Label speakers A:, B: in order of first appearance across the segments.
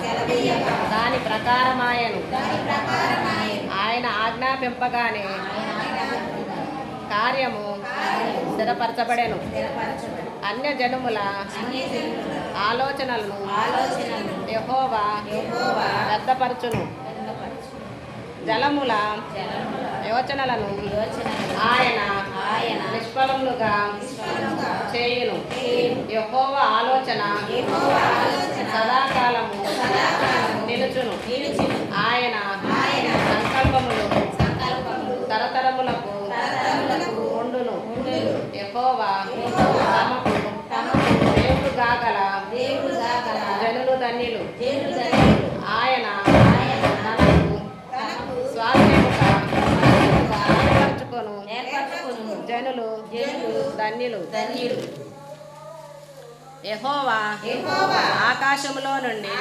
A: సెలవీయగా దాని ప్రకారమాయను. ఆయన ఆజ్ఞాపింపగానే కార్యము స్థిరపరచబడెను. అన్యజనముల ఆలోచనలను యెహోవా వ్యర్థపరచును. జలముల యోచనలను ఆయన నిష్ఫలములుగా చేయును. యెహోవా ఆలోచన సదాకాలము నిలుచును. ఆయన సంకల్పములు తరతరములకు ఉండును. యెహోవా తమకు దేవుడు గాగల జనులు ధన్యులు. ఆయన తనకు స్వాస్థ్యముగా ఏర్పరచుకొను జనులు ధన్యులు. యెహోవా ఆకాశములో నుండి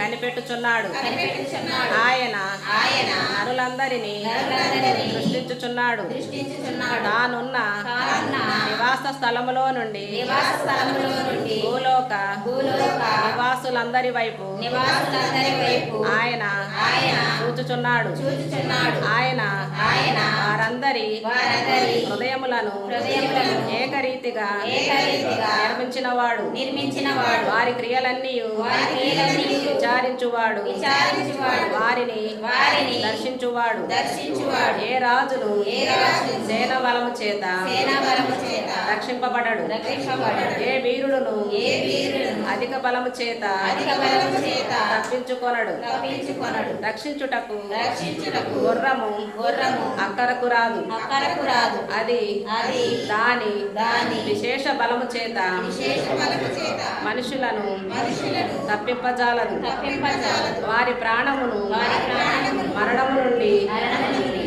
A: కనిపెట్టుచున్నాడు. ఆయన నరులందరినీ సృష్టించుచున్నాడు. తానున్న నివాస స్థలములో నుండి భూలోక నివాసులందరి వైపు ఆయన చూచుచున్నాడు. ఆయన వారందరి హృదయములను ఏకరీతిగా నిర్మించినవాడు. వారి క్రియలన్నీ విచారించువాడు. వారిని దర్శించువాడు. ఏ రాజును సేన బలము చేత రక్షింపబడడు. ఏ వీరుడును అధిక బలము చేత తప్పించుకొనడు. రక్షించుటకు గుర్రము అక్కరకు రాదు. అది దాని విశేష బలము చేత మనుషులను తప్పింపజాలదు. వారి ప్రాణమును మరణము నుండి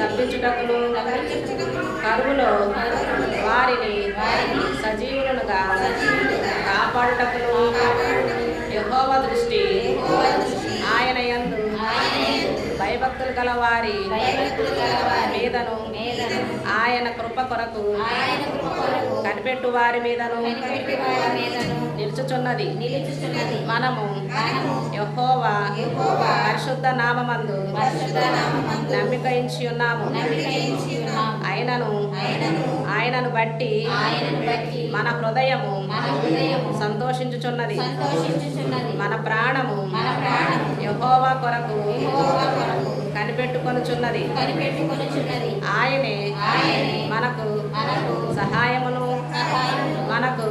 A: తప్పించుటకును కరువులో వారిని సజీవులుగా కాపాడుటకును యెహోవా దృష్టి ఆయన యందు భయభక్తులు గల వారి మీదను ఆయన కృప కొరకు కనిపెట్టు వారి మీదను నిలుచుచున్నది. మనము యెహోవా పరిశుద్ధ నామమందు నమ్మిక ఉంచి ఉన్నాము. ఆయనను బట్టి మన హృదయము సంతోషించుచున్నది. మన ప్రాణము యెహోవా కొరకు కనిపెట్టుకొనుచున్నది. ఆయనే మనకు సహాయమును మనకు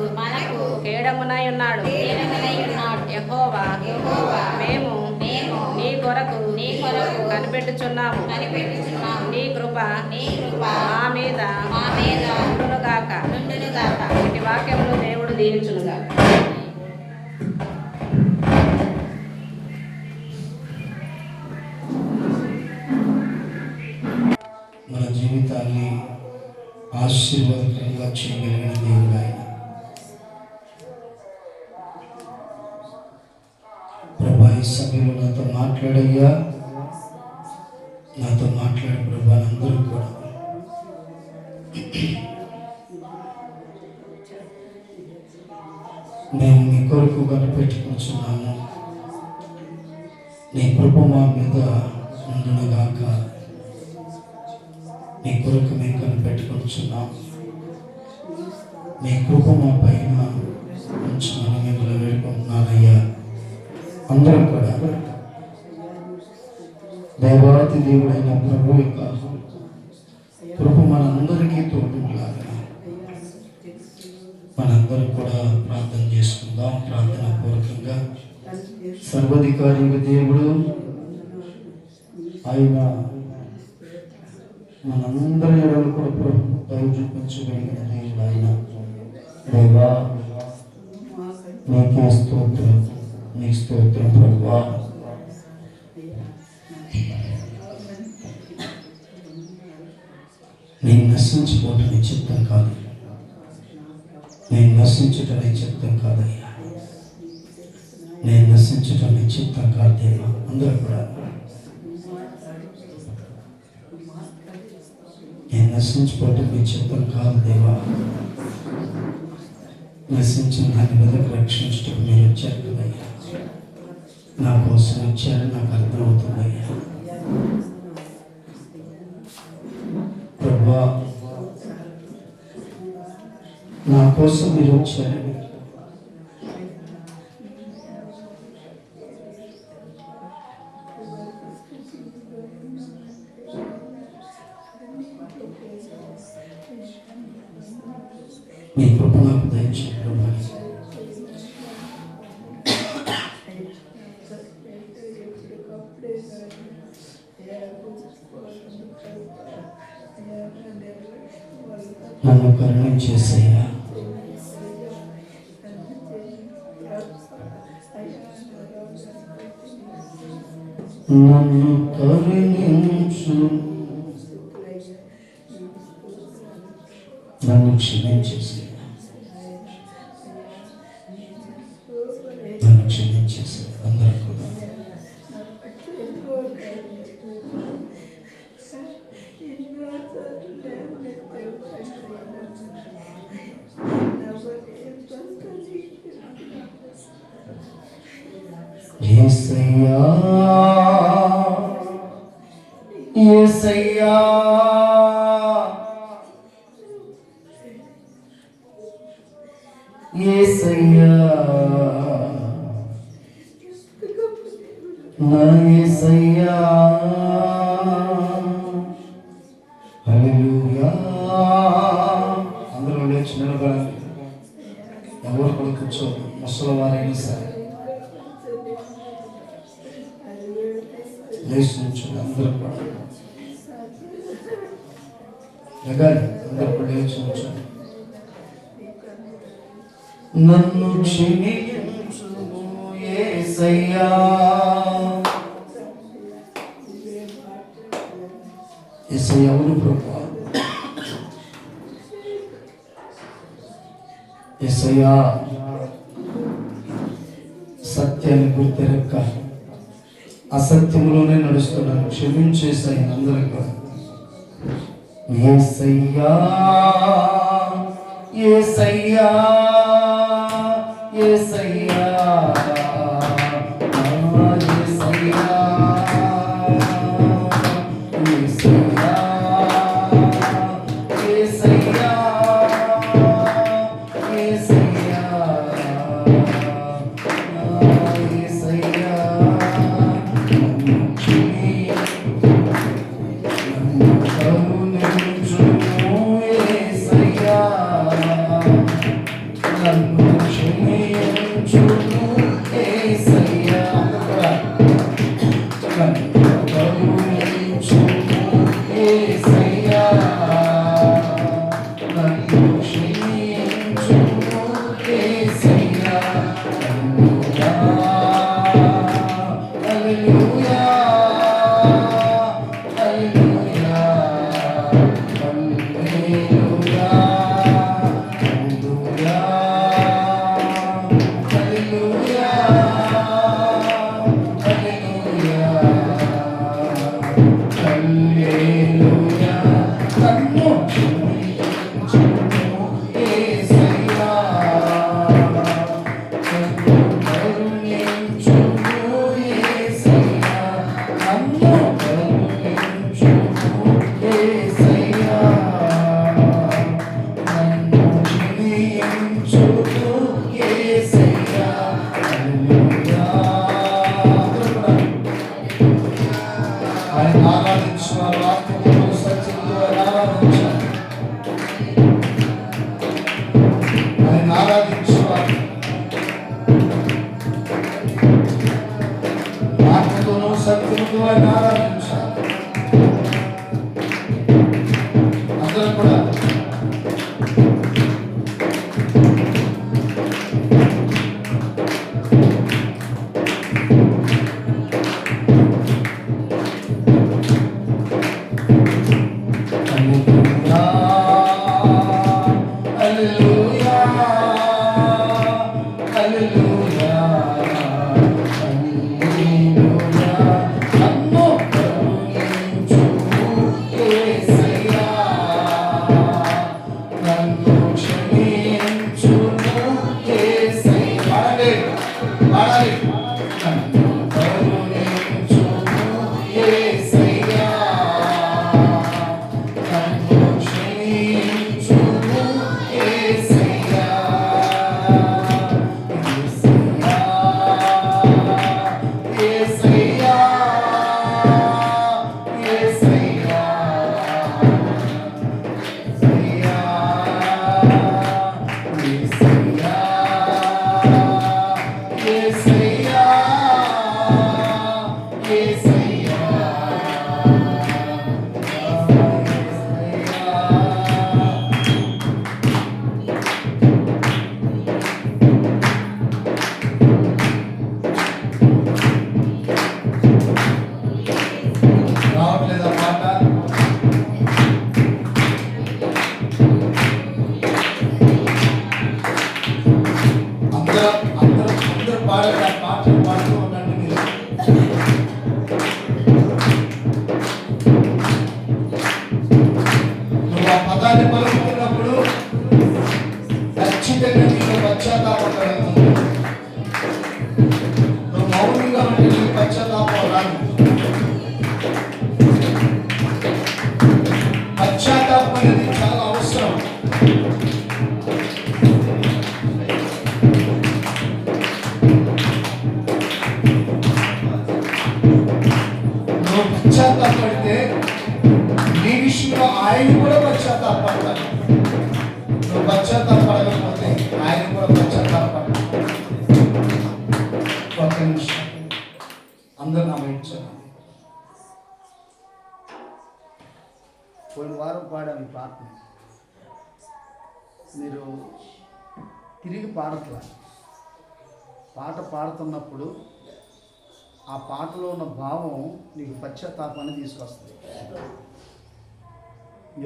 A: కేడమునై ఉన్నాడు. యెహోవా మేము నీ కొరకు కనిపెట్టుచున్నాము. నీ కృప మా మీద ఉండునుగాక. ఇటు వాక్యములు దేవుడు దీవించునుగాక.
B: మన జీవితాన్ని ఆశీర్వాదకరంగా చేయగలిగిన దేవుడు ఆయన. ప్రభా ఈ సమయంలో నాతో మాట్లాడయ్యా, నాతో మాట్లాడే ప్రభా అందరూ కూడా మేము మీ కొరకు కనిపెట్టుకుంటున్నాము. నీ కృప మా మీద ఉండునుగాక. నీ కొరకు మేము కనిపెట్టుకుంటున్నాం. నీ కృప మా పైన ఉంచమని మిమ్మల్ని వేడుకుంటున్నానయ్యా. అందరూ కూడా దేవాతి దేవుడైన ప్రభు యొక్క కృప మనందరికీ తోడులాగా మనందరం కూడా ప్రార్థన చేసుకుందాం. ప్రార్థన పూర్వకంగా సర్వాధికారి దేవుడు ఆయన మనందరి ఎడలు కూడా ప్రభు దయ చూపించగలిగిన దేవుడు ఆయన. దేవా నీకే స్తోత్రం, నీ స్తోత్రం ప్రభువా. నేను నశించిపోవటం నీ చిత్తం కాదు. నేను నశించటం నీ చిత్తం కాదయ్యా. నేను నశించటం నీ చిత్తం కాదు దేవా. అందరూ కూడా నేను నశించిపోవటం నీ చిత్తం కాదు దేవా. నశించిన దాన్ని వెదకు రక్షించటం మీరు వచ్చారు కదయ్యా. నా కోసం వచ్చారని నాకు అర్థమవుతుందయ్యా. ప్రభా, నా కోసం మీరు వచ్చారని మీ కృప నాకు దయచేయండి ప్రభా. నన్ను కరుణించేసయ్యా. నన్ను కరుణించు, నన్ను క్షమించేసయ్యా. నన్ను క్షమించేసయ్యా. అందరూ కూడా యేసయ్యా, యేసయ్యా, యేసయ్యా, నా యేసయ్యా. హల్లెలూయా. అందరూ లేచి నిలబడండి. ఎవరు కూడా కూర్చోదు, ముసలివారైనా సరే లేచి నుంచోండి. అందరూ కూడా లగాలి. అందరూ కూడా లేచి నుంచోండి. నన్ను క్షమించు యేసయ్యా. యేసయ్యా అవును ప్రభువా. యేసయ్యా, సత్యాన్ని గుర్తెరక్క అసత్యంలోనే నడుస్తున్నాను, క్షమించేసాయి అందరూ కూడా. యేసయ్యా, యేసయ్యా, యేసయ్యా, యేసయ్యా, యేసయ్యా, యేసయ్యా, యేసయ్యా, యేసయ్యా. Hallelujah. పశ్చాత్తాపం రాదు. పశ్చాత్తాపం అనేది చాలా అవసరం. నువ్వు పశ్చాత్తాపడితే నీ విషయంలో ఆయన కూడా పశ్చాత్తాపడతాడు. నువ్వు పశ్చాత్తాపడకపోతే ఆయన కూడా పశ్చాత్తాపడతాడు. ఒక్క నిమిషం అందరూ నా వెంట.
C: పోయిన వారం పాడాను ఈ పాటను. మీరు తిరిగి పాడట్లా. పాట పాడుతున్నప్పుడు ఆ పాటలో ఉన్న భావం నీకు పశ్చాత్తాపాన్ని తీసుకొస్తుంది.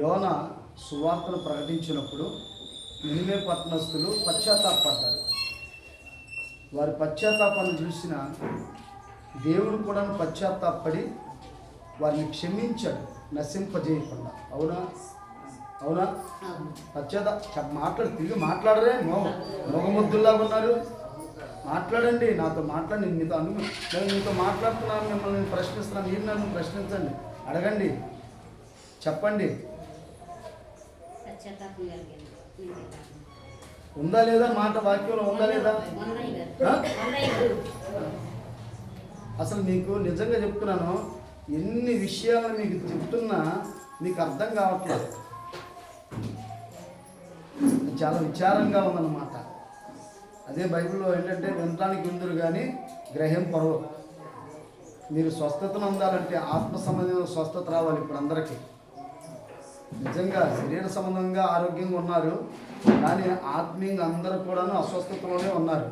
C: యోనా సువార్తను ప్రకటించినప్పుడు నినివే పట్టణస్థులు పశ్చాత్తాపడ్డారు. వారి పశ్చాత్తాపాన్ని చూసిన దేవుడు కూడా పశ్చాత్తాపడి వారిని క్షమించాడు, నశింపజేయకుండా. అవునా? అవునా? తిరిగి మాట్లాడరే. మొగముద్దుల్లాగా ఉన్నారు. మాట్లాడండి, నాతో మాట్లాడండి. నేను మీతో మాట్లాడుతున్నాను, మిమ్మల్ని ప్రశ్నిస్తున్నాను, మీరు నన్ను ప్రశ్నించండి, అడగండి, చెప్పండి. ఉందా లేదా మాట వాక్యంలో ఉందా లేదా? అసలు మీకు నిజంగా చెప్తున్నాను, ఎన్ని విషయాలు మీకు చెప్తున్నా మీకు అర్థం కావట్లేదు. చాలా విచారంగా ఉందన్నమాట. అదే బైబిల్లో ఏంటంటే వినటానికి విందురు కానీ గ్రహింపరు. మీరు స్వస్థతను అందాలంటే ఆత్మ సంబంధమైన స్వస్థత రావాలి. ఇప్పుడు అందరికీ నిజంగా శరీర సంబంధంగా ఆరోగ్యంగా ఉన్నారు, కానీ ఆత్మీయంగా అందరూ కూడాను అస్వస్థతలోనే ఉన్నారు.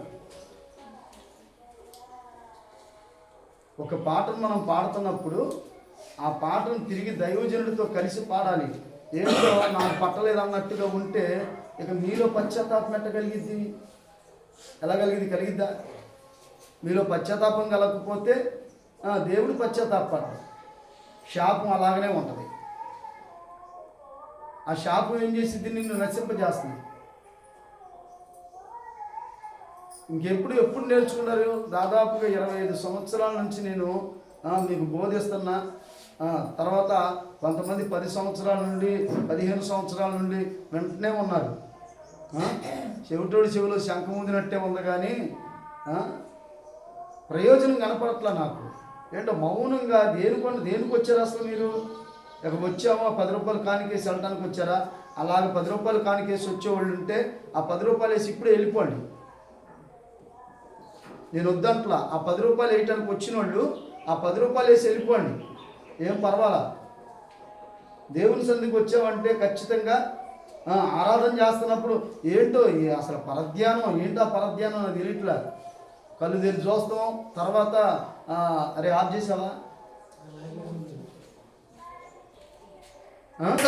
C: ఒక పాటను మనం పాడుతున్నప్పుడు ఆ పాటను తిరిగి దైవజనుడితో కలిసి పాడాలి. ఏంటో నాకు పట్టలేదు అన్నట్టుగా ఉంటే ఇక మీలో పశ్చాత్తాపం ఎట్టగలిగిద్ది? ఎలా కలిగిద్దా? మీలో పశ్చాత్తాపం కలగకపోతే దేవుడు పశ్చాత్తాపడతాడు. శాపం అలాగనే ఉంటుంది. ఆ శాపం ఏం చేసిద్ది? నిన్ను నశింపజేస్తుంది. ఎప్పుడు నేర్చుకున్నారు? దాదాపుగా 25 సంవత్సరాల నుంచి నేను మీకు బోధిస్తున్నా. తర్వాత కొంతమంది 10 సంవత్సరాల నుండి 15 సంవత్సరాల నుండి వెంటనే ఉన్నారు. చెవిలో శంఖం ఊదినట్టే ఉంది, కానీ ప్రయోజనం కనపడట్లా నాకు. ఏంటో మౌనంగా దేనికి వచ్చారు అసలు మీరు? ఇక వచ్చామో 10 రూపాయలు కానికేసి వెళ్ళడానికి వచ్చారా? అలాగే 10 రూపాయలు కానికేసి వచ్చేవాళ్ళు ఉంటే ఆ 10 రూపాయలు వేసి ఇప్పుడే వెళ్ళిపోండి. నేను వద్దంట్లా. ఆ 10 రూపాయలు వేయటానికి వచ్చిన వాళ్ళు ఆ 10 రూపాయలు వేసి వెళ్ళిపోండి, ఏం పర్వాలా. దేవుని సంధికి వచ్చామంటే ఖచ్చితంగా ఆరాధన చేస్తున్నప్పుడు ఏంటో అసలు పరధ్యానం ఏంటో, ఆ పరధ్యానం నాకు తెలియట్లా. కళ్ళు తెరిచి చూస్తాం, తర్వాత అరే ఆఫ్ చేసావా?
B: ఎంత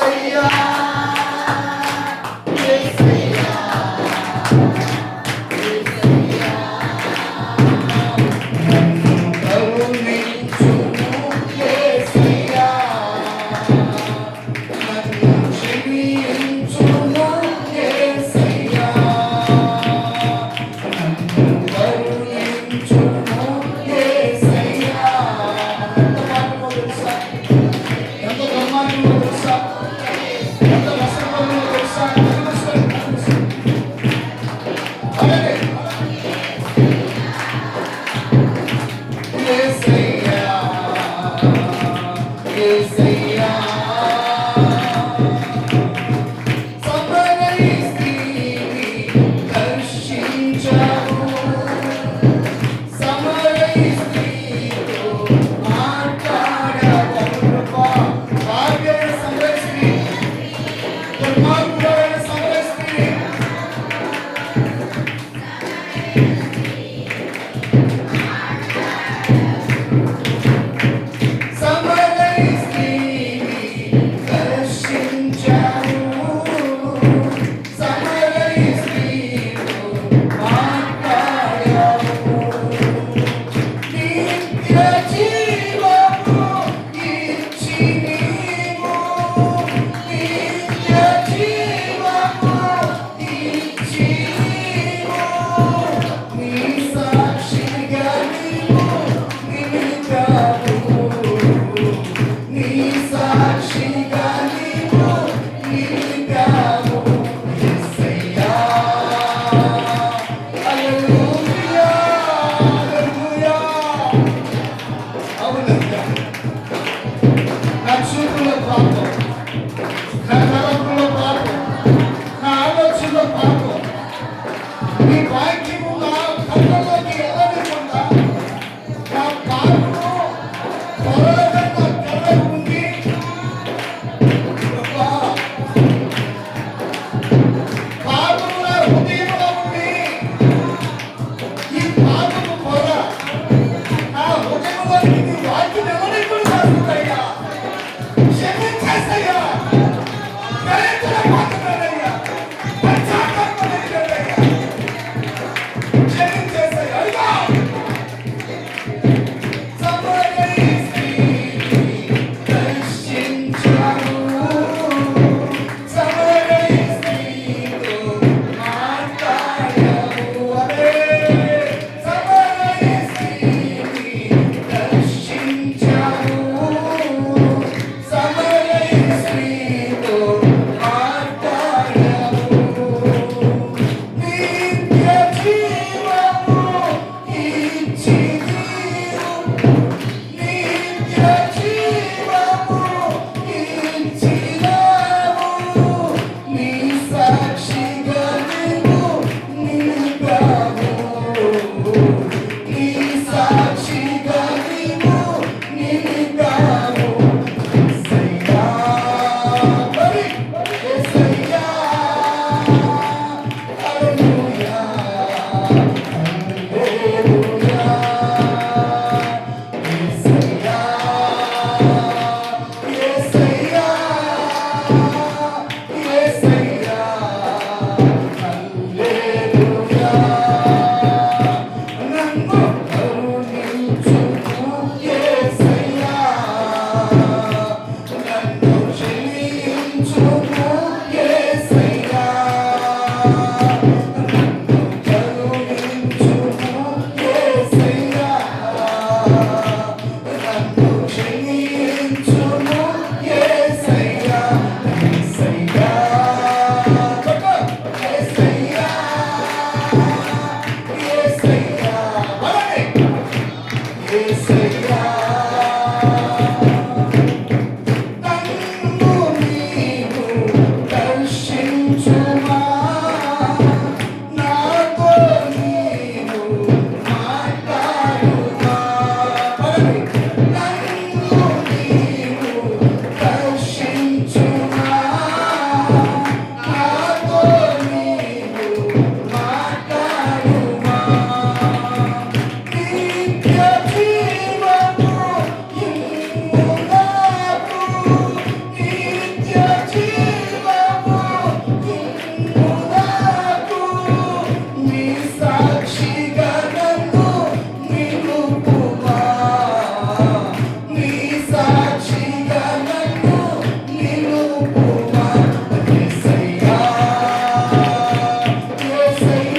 B: యేసయ్యా నన్ను నీవు దర్శించుమా నాతో నీవు మాట్లాడుమా నన్ను నీవు దర్శించుమా నాతో నీవు మాట్లాడుమా నిత్య జీవము ఇమ్ము నాకు నిత్య జీవము ఇమ్ము నాకు నీ సాక్షిగా నన్ను నిలుపుమా నీ సాక్షిగా నన్ను నిలుపుమా యేసయ్యా యేసయ్యా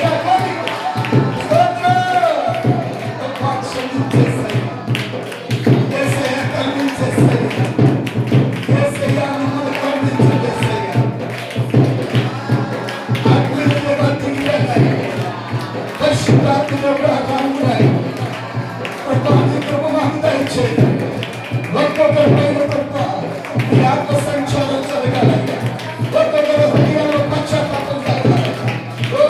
B: సంచారం జరగాలయ్యా ఒక్కొక్కరు హృదయంలో పశ్చాత్తాపం జరగాలి ఓ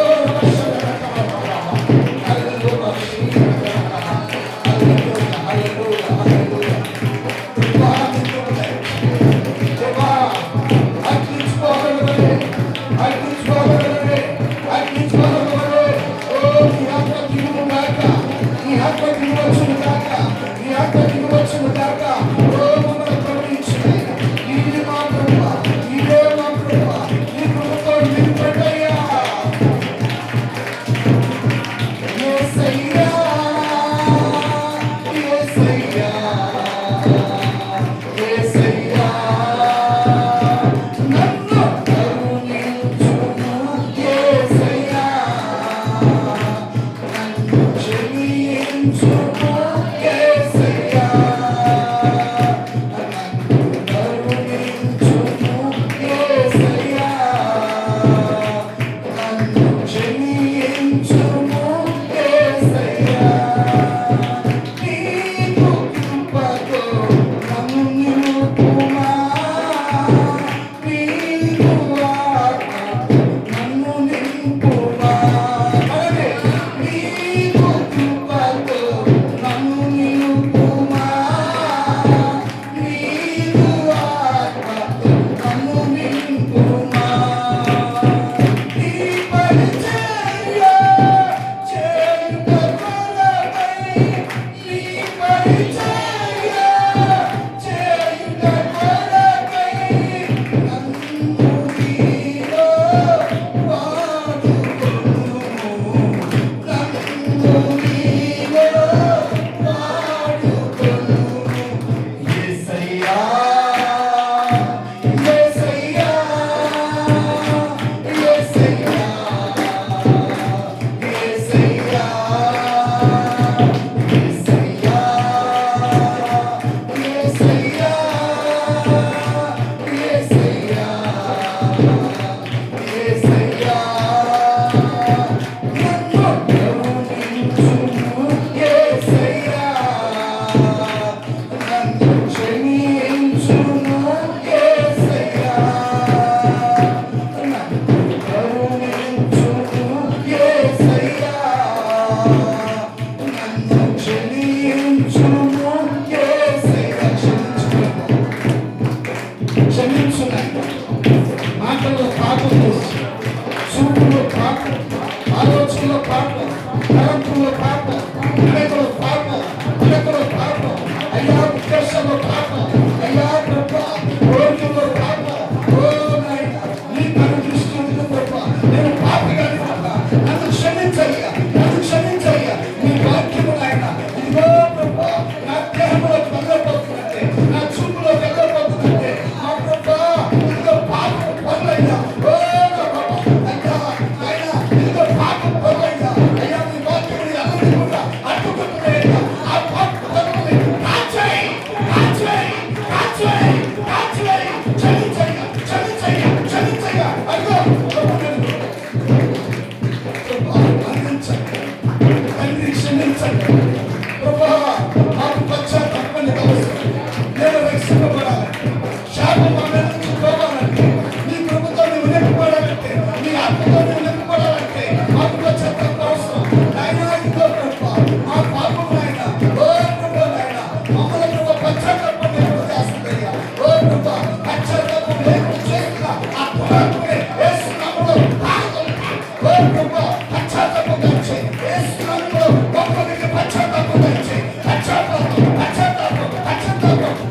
B: మాకు పశ్చాత్తాపం అవసరం. నేను రక్షింపబడాలంటే, శాపం మా మీద నుంచి పోవాలంటే, నీ కృపతో నువ్వు నింపబడాలంటే, నీ ఆత్మతో నువ్వు నింపబడాలంటే మాకు పశ్చాత్తాపం అవసరం. నాయనా ఇదిగో ప్రభువా, మా పాపం నాయనా, ఓ ప్రభువా నాయనా, మమ్మల్ని ప్రభువా పశ్చాత్తాపం లేకుండా చేస్తుందయ్యా. ఓ ప్రభువా, పశ్చాత్తాపం లేకుండా చేస్తున్నా ఆ పురాతనే యేసు నామములో పాడుకుంటా. ఓ ప్రభువా, పశ్చాత్తాపం దయచేయి. యేసు నామములో ఒక్కొక్కరికి పశ్చాత్తాపం దయచేయి. పశ్చాత్తాపం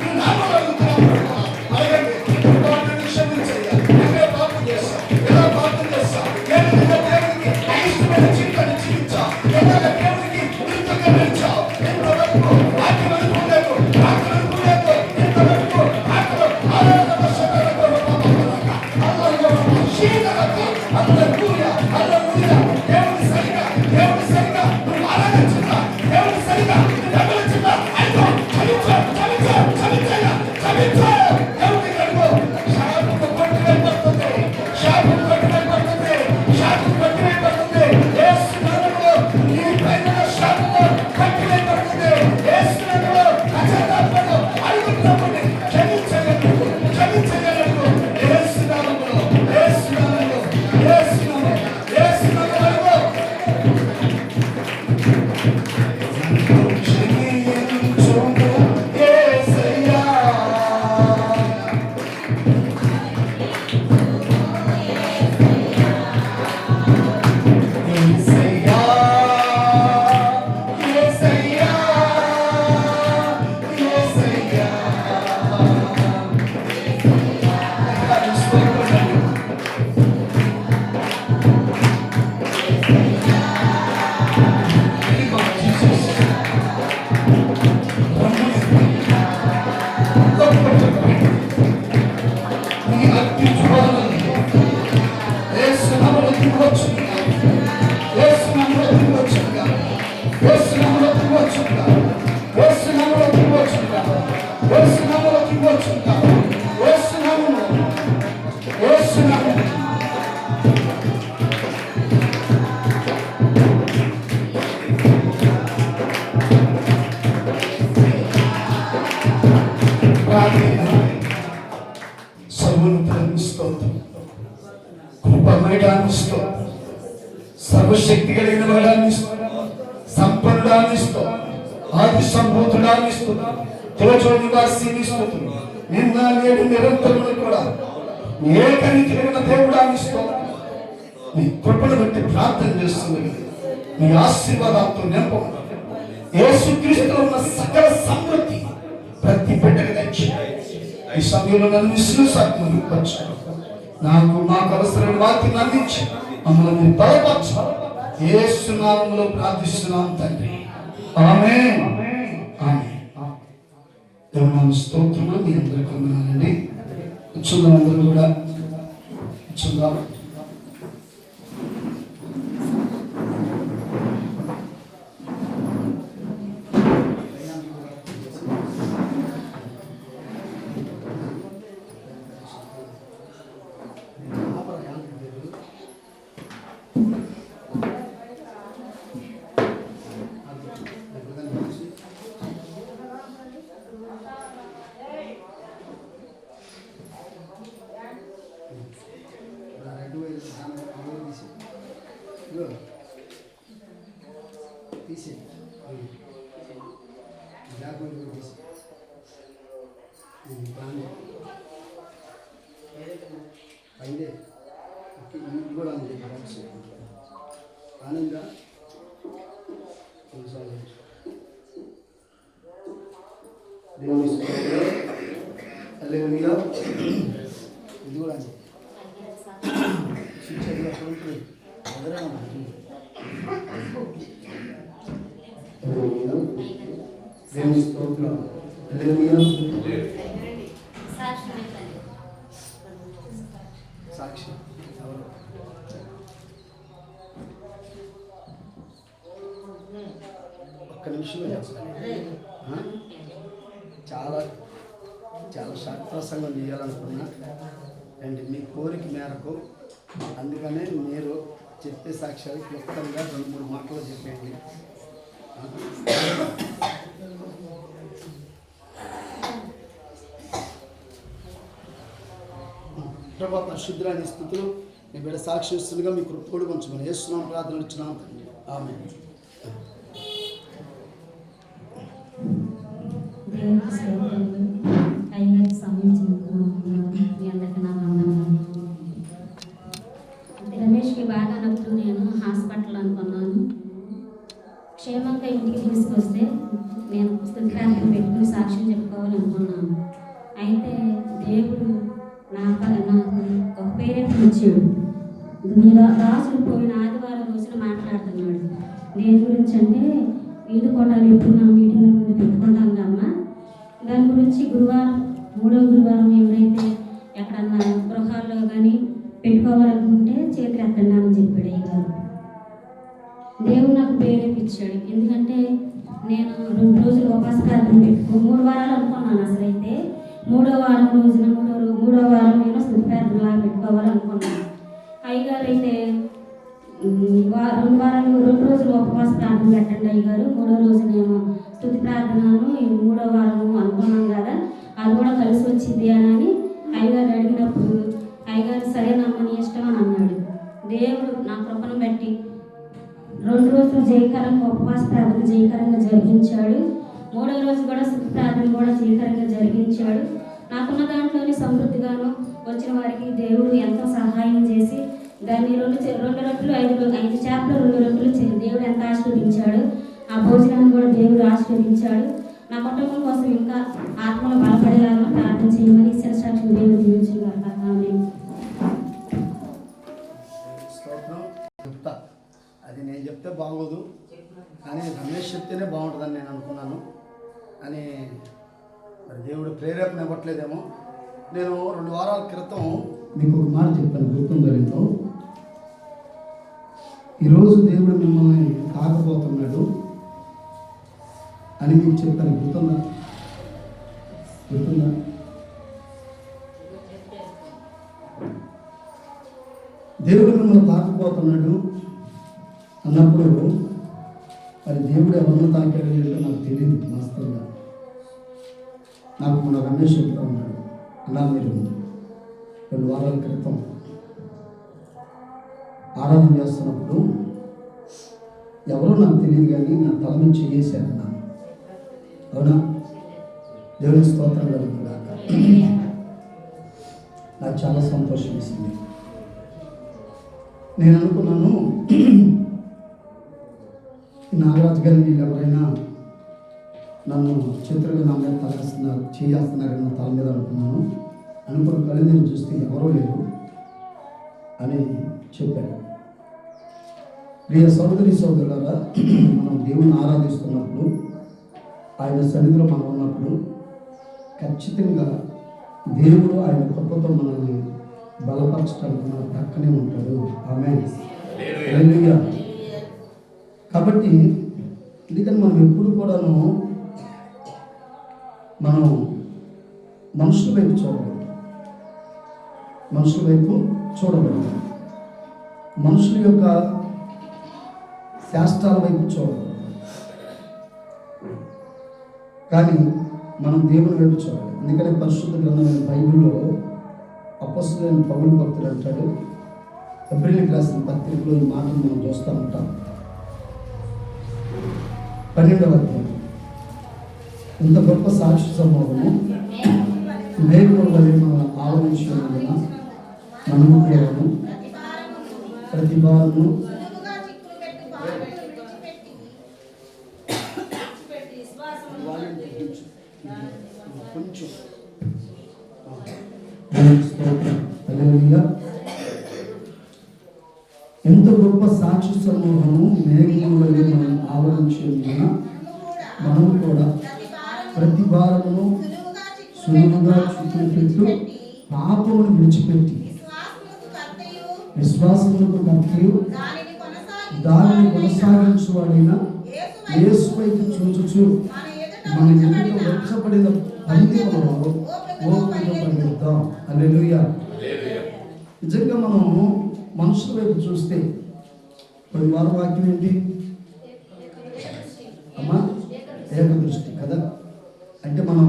B: నీ నామములో అడుగుతున్నాం ప్రభువా. అడగండి, ప్రభువా నన్ను క్షమించయ్యా, నేనే పాపం చేశా, ఎలా పాపం చేశా, నేను దేవునికి అయిష్టమైన జీవితాన్ని జీవించా, ఎలాగ దేవునికి విరుద్ధంగా నడిచావు. ఇంతవరకు వాక్యం అనుకోలేదు, వాక్యం అనుకోలేదు, ఇంతవరకు ఆత్మలో ఆరాధన శరణకు రూపమవుతాక అల్లల్లోకి శీతలకి హల్లెలూయా హల్లెలూయా. దేవుని సరిగా నువ్వు ఆరాధించున్నా, దేవుని సరిగా నువ్వు గమనించున్నా. అయ్యో క్షమించయ్యా, దేవునికి అడుగు. శాపం కొట్టివేయబడుతుంది, శాపం కొట్టివేయబడుతుంది, శాపం కొట్టివేయబడుతుంది. యేసు నామములో నీ పైన శాపము కొట్టివేయబడుతుంది. యేసు నామములో పశ్చాత్తాపము అడుగుతున్నామని క్షమించగలరు. యేసు నామములో, యేసు నామములో, యేసు నామములో, యేసు నామములో అడుగు. క్షమించుము యేసయ్యా, యేసయ్యా, యేసయ్యా, యేసయ్యా. అయ్యా స్తోత్రం. సర్వశక్తి కలిగిన వాడాన్ని సంపన్నుడాన్ని ఆది సంభూతుడాన్ని తోచో నివాసిని నిన్న నేడు నిరంతరములు కూడా ఏకరీతి కలిగిన దేవుడాన్ని నీ కృపను బట్టి ప్రార్థన చేస్తుంది. నీ ఆశీర్వాదాలతో నింపము. యేసుక్రీస్తులో ఉన్న సకల సమృద్ధి ప్రతి బిడ్డకు దయచేయి. ఈ సమయంలో నన్ను విశ్వాసాత్మను వచ్చాను. మాకు అవసరమైన వాక్యం అందించి మమ్మల్ని మీరు బలపరచు. యేసు నామములో ప్రార్థిస్తున్నాం తండ్రి, ఆమేన్ ఆమేన్. దేవుని స్తోత్రము. మీ అందరికీ వందనాలండి. కూర్చుందాం, అందరూ కూడా కూర్చుందాం. సాక్షి ఒక్క నిమిషమే చేస్తాను. చాలా చాలా శాస్త్రసంగం చేయాలనుకున్నా అండ్ మీ కోరిక మేరకు అందుకనే మీరు చెప్పే సాక్ష్యాలు క్లుప్తంగా 2-3 మాటలు చెప్పండి.
C: ప్రభా పరిశుద్ధులైన స్థుతులు నీ బిడ్డ సాక్షిస్తుండగా మీ కృపడు కొంచెం వేస్తున్నాం, ప్రార్థన ఇచ్చినాం తండ్రి. ఆమేన్.
D: దేవునికి స్తోత్రములు. అయ్యగారికి సంబంధించిన మీ అందరికీ నా వందనాలు. రమేష్కి బాగానప్పుడు నేను హాస్పిటల్ అనుకున్నాను. క్షేమంగా ఇంటికి తీసుకొస్తే నేను స్థుతిప్రార్థన పెట్టుకుని సాక్ష్యం చెప్పుకోవాలనుకున్నాను. అయితే దేవుడు నాకు ఒక పేరెంట్ ఇచ్చాడు. మీరు రాసులు పోయిన ఆదివారం రోజున మాట్లాడుతున్నాడు. దేని గురించి అంటే ఈదుకోవటాలు ఎప్పుడు మనం మీటింగ్ల ముందు పెట్టుకుంటాం కమ్మా, దాని గురించి గురువారం 3వ గురువారం ఎవరైతే ఎక్కడన్నా గృహాల్లో కానీ పెట్టుకోవాలనుకుంటే చేతులు ఎత్తండి అని చెప్పాడు అయ్యగారు. దేవుడు నాకు ప్రేరేపించాడు. ఎందుకంటే నేను 2 రోజులు ఉపవాస ప్రార్థన పెట్టుకో 3 వారాలు అనుకున్నాను. అసలు అయితే 3వ వారం రోజున 3వ వారం నేను స్థుతి ప్రార్థనలా పెట్టుకోవాలనుకున్నాను. అయ్యగారు అయితే 2 రోజులు ఉపవాస ప్రార్థన పెట్టండి అయ్యగారు, 3వ రోజు నేను స్థుతి ప్రార్థనను 3వ వారము అనుకున్నాం కదా, అది కూడా కలిసి వచ్చింది అని అయ్యగారు అడిగినప్పుడు అయ్యగారు సరేనమ్మ నీ ఇష్టం అని అన్నాడు. దేవుడు నా కృపను బట్టి 2 రోజులు జయకరంగా ఉపవాస ప్రార్థన జయకరంగా జరిగించాడు. 3వ రోజు కూడా స్థుతి ప్రార్థన కూడా జయకరంగా జరిగించాడు. నాకున్న దాంట్లోని సమృద్ధిగాను వచ్చిన వారికి దేవుడు ఎంతో సహాయం చేసి దాన్ని 2 రొట్టెలు 5 చేపలు 2 రొట్టెలు దేవుడు ఎంత ఆశీర్వదించాడు. ఆ భోజనాన్ని కూడా దేవుడు ఆశీర్వదించాడు. నా కుటుంబం కోసం ఇంకా ఆత్మలో బలపడేలాగా ప్రార్థన చేయమని శిరసాక్షి దేవుడు దీవించుగాక. ఆమేన్.
C: చెప్తా, అది నేను చెప్తే బాగోదు కానీ రమేష్ చెప్తేనే బాగుంటుందని నేను అనుకున్నాను. అని మరి దేవుడు ప్రేరేపణ ఇవ్వట్లేదేమో. నేను 2 వారాల క్రితం మీకు ఒక మాట చెప్పాను, గుర్తుందో లేదో. ఈరోజు దేవుడు మిమ్మల్ని తాకబోతున్నాడు అని మీకు చెప్పాను, గుర్తుందా? దేవుడు మిమ్మల్ని తాకబోతున్నాడు అన్నప్పుడు మరి దేవుడు ఎవరిని తాకాడు ఏంటో నాకు తెలియదు. వాస్తవంగా నాకు మన రమేష్ చెప్తా ఉన్నాడు, అలా మీరు 2 వారాల క్రితం ఆరాధన చేస్తున్నప్పుడు ఎవరో నాకు తెలియదు కానీ నా తల నుంచి చేశాను. అవునా? దేవుని స్తోత్రం కలుగుతుందాక. నాకు చాలా సంతోషం వేసింది. నేను అనుకున్నాను నాగరాజు గారిని వీళ్ళు ఎవరైనా నన్ను చేతులుగా నా మీద తలేస్తున్నారు చేస్తున్నారని నా తల మీద అనుకున్నాను. అనుకున్న కళ్ళు చూస్తే ఎవరో లేరు అని చెప్పాడు. ప్రియ సోదరి సోదరులారా, మనం దేవుని ఆరాధిస్తున్నప్పుడు ఆయన సన్నిధిలో మనం ఉన్నప్పుడు ఖచ్చితంగా దేవుడు ఆయన కృపతో మనల్ని బలపరచడానికి మన పక్కనే ఉంటాడు. ఆమేన్. హల్లెలూయా. కాబట్టి ఎందుకని మనం ఎప్పుడు కూడాను మనం మనుషుల వైపు చూడకూడదు. మనుషుల యొక్క శాస్త్రాల వైపు చూడకూడదు. కానీ మనం దేవుని వైపు చూడాలి. అందుకని పరిశుద్ధ గ్రంథమైన బైబిల్లో అపొస్తలుడైన పౌలు భక్తుడు అంటాడు, ఎబ్రీయులకు రాసిన పత్రికలో ఈ మాటను మనం చూస్తూ ఉంటాం. 12వ అధ్యాయం. ఇంత గొప్ప సాక్షి సమూహము మేఘముల వలె మన ఆవరించి ఉన్నందున మనము కేవలం ప్రతి భారము కొంచెం ఎంత గొప్ప సాక్షి సమూహము మేఘముల వలె మనం ఆవరించి ఉన్నందున మనము కూడా ప్రతి భారమును సులువుగా చుట్టుపెట్టు పాపమును విడిచిపెట్టి విశ్వాసములకు కర్తయు దానిని కొనసాగించువాడైన యేసు వైపు చూచుచు మన ఎదుట వచ్చబడిన పందెములో ఓపికతో పరిగెత్తుదాం. హల్లెలూయా. నిజంగా మనం మనుషుల వైపు చూస్తే కొన్ని వారం వాక్యం ఏంటి అమ్మా? ఏకదృష్టి కదా. అంటే మనం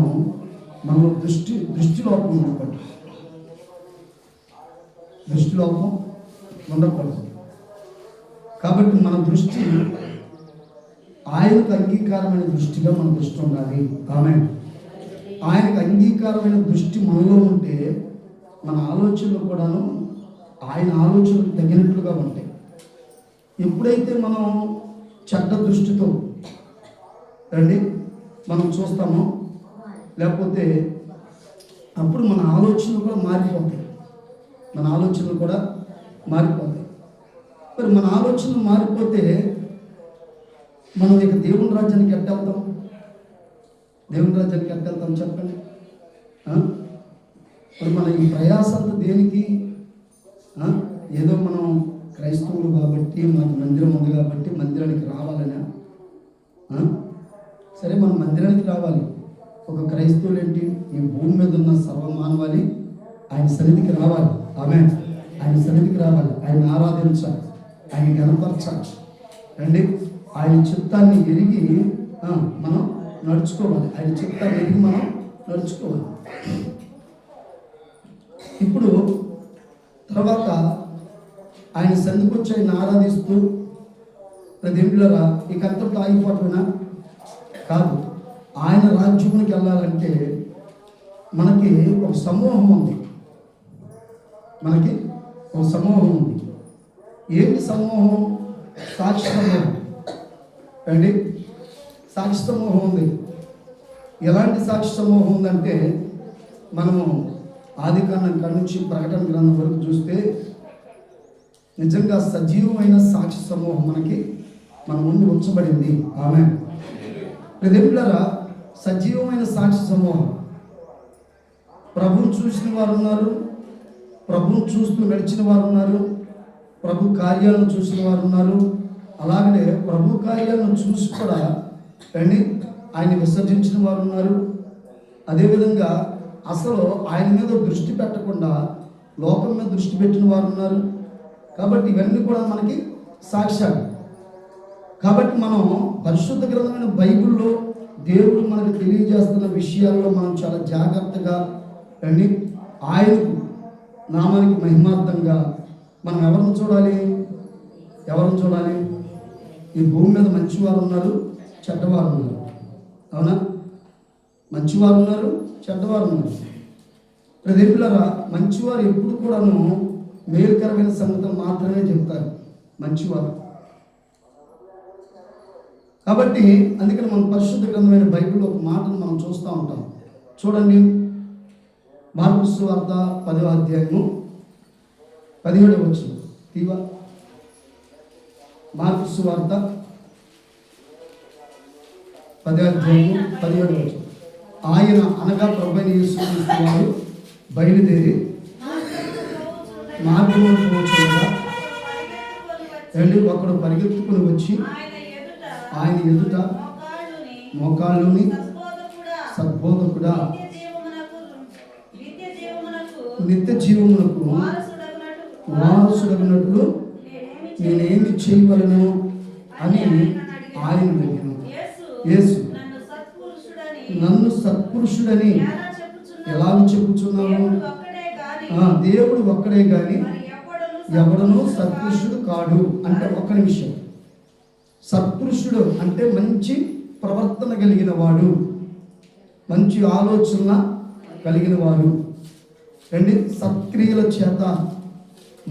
C: దృష్టి లోపం అనుకోండి. దృష్టిలోపం ఉండకూడదు. కాబట్టి మన దృష్టి ఆయనకు అంగీకారమైన దృష్టిగా మన దృష్టి ఉండాలి. ఆమేన్. ఆయనకు అంగీకారమైన దృష్టి మనలో ఉంటే మన ఆలోచనలు కూడాను ఆయన ఆలోచనలకు తగినట్లుగా ఉంటాయి. ఎప్పుడైతే మనం చెడ్డ దృష్టితో మనం చూస్తామో, లేకపోతే అప్పుడు మన ఆలోచనలు కూడా మారిపోతాయి. మరి మన ఆలోచనలు మారిపోతే మనం ఇక దేవుని రాజ్యానికి ఎట్టెళ్తాం? చెప్పండి. మరి మన ఈ ప్రయాసంతా దేనికి? ఏదో మనం క్రైస్తవులు కాబట్టి, మనకు మందిరం ఉంది కాబట్టి మందిరానికి రావాలనా? సరే, మనం మందిరానికి రావాలి. ఒక క్రైస్తవులు ఏంటి, ఈ భూమి మీద ఉన్న సర్వమానవాళి ఆయన సన్నిధికి రావాలి. ఆమేన్. ఆయన సన్నిధికి రావాలి, ఆయన ఆరాధించాలి, ఆయన కనపరచాలి. ఆయన చిత్తాన్ని ఎరిగి మనం నడుచుకోవాలి. ఆయన చిత్తాన్ని ఎరిగి మనం నడుచుకోవాలి. ఇప్పుడు తర్వాత ఆయన సన్నిధికి వచ్చి ఆయన ఆరాధిస్తూ దేవుళ్ళరా ఇక అంతటితో ఆగిపోవటమేనా? కాదు. ఆయన రాజ్యానికి వెళ్ళాలంటే మనకి ఒక సమూహం ఉంది. ఏంటి సమూహం? సాక్షి సమూహం. సాక్షి సమూహం ఉంది. ఎలాంటి సాక్షి సమూహం ఉందంటే, మనము ఆదికాండం కాడ నుంచి ప్రకటన గ్రంథం వరకు చూస్తే నిజంగా సజీవమైన సాక్షి సమూహం మన ముందు ఉంచబడింది. ఆమేన్. దేవుళ్ళరా, సజీవమైన సాక్షి సమూహం. ప్రభువును చూసిన వారు ఉన్నారు, ప్రభువును చూస్తూ నడిచిన వారు ఉన్నారు, ప్రభు కార్యాలను చూసిన వారు ఉన్నారు. అలాగనే ప్రభు కార్యాలను చూసి కూడా ఆయన విసర్జించిన వారు ఉన్నారు. అదేవిధంగా అసలు ఆయన మీద దృష్టి పెట్టకుండా లోకం మీద దృష్టి పెట్టిన వారు ఉన్నారు. కాబట్టి ఇవన్నీ కూడా మనకి సాక్ష్యాలు. కాబట్టి మనం పరిశుద్ధ గ్రంథమైన బైబిల్లో దేవుడు మనకు తెలియజేస్తున్న విషయాల్లో మనం చాలా జాగ్రత్తగా ఆయనకు నామానికి మహిమార్థంగా మనం ఎవరిని చూడాలి? ఈ భూమి మీద మంచివారు ఉన్నారు, చెడ్డవారు ఉన్నారు. అవునా? మంచివారు ఉన్నారు, చెడ్డవారు ఉన్నారు. దేవుళ్ళరా, మంచివారు ఎప్పుడు కూడాను మేలుకరమైన సంగతులు మాత్రమే చెప్తారు, మంచివారు. కాబట్టి అందుకని మనం పరిశుద్ధ గ్రంథమైన బైబిల్లో ఒక మాటను మనం చూస్తూ ఉంటాం. చూడండి, మార్కు సువార్త 10వ అధ్యాయము 17వ వచనం తీవా. మార్కు సువార్త 10వ అధ్యాయము 17వ వచనం. ఆయన అనగా ప్రభువైన యేసుక్రీస్తు వారు బయలుదేరి మార్గంలో పోవచ్చుగా ఒకడు పరిగెత్తుకుని వచ్చి ఆయన ఎదుట మోకాళ్ళుని సద్బోధకుడా, నిత్య జీవమునకు వారసుడగినట్లు నేనేమి చేయవలను అని ఆయన అడిగాను. యేసు, నన్ను సత్పురుషుడని ఎలాగ చెప్పుచున్నావు? దేవుడు ఒక్కడే గాని ఎవడనూ సత్పురుషుడు కాడు. అంటే ఒక్క నిమిషం. సత్పురుషుడు అంటే మంచి ప్రవర్తన కలిగిన వాడు, మంచి ఆలోచన కలిగిన వాడు. సత్క్రియల చేత,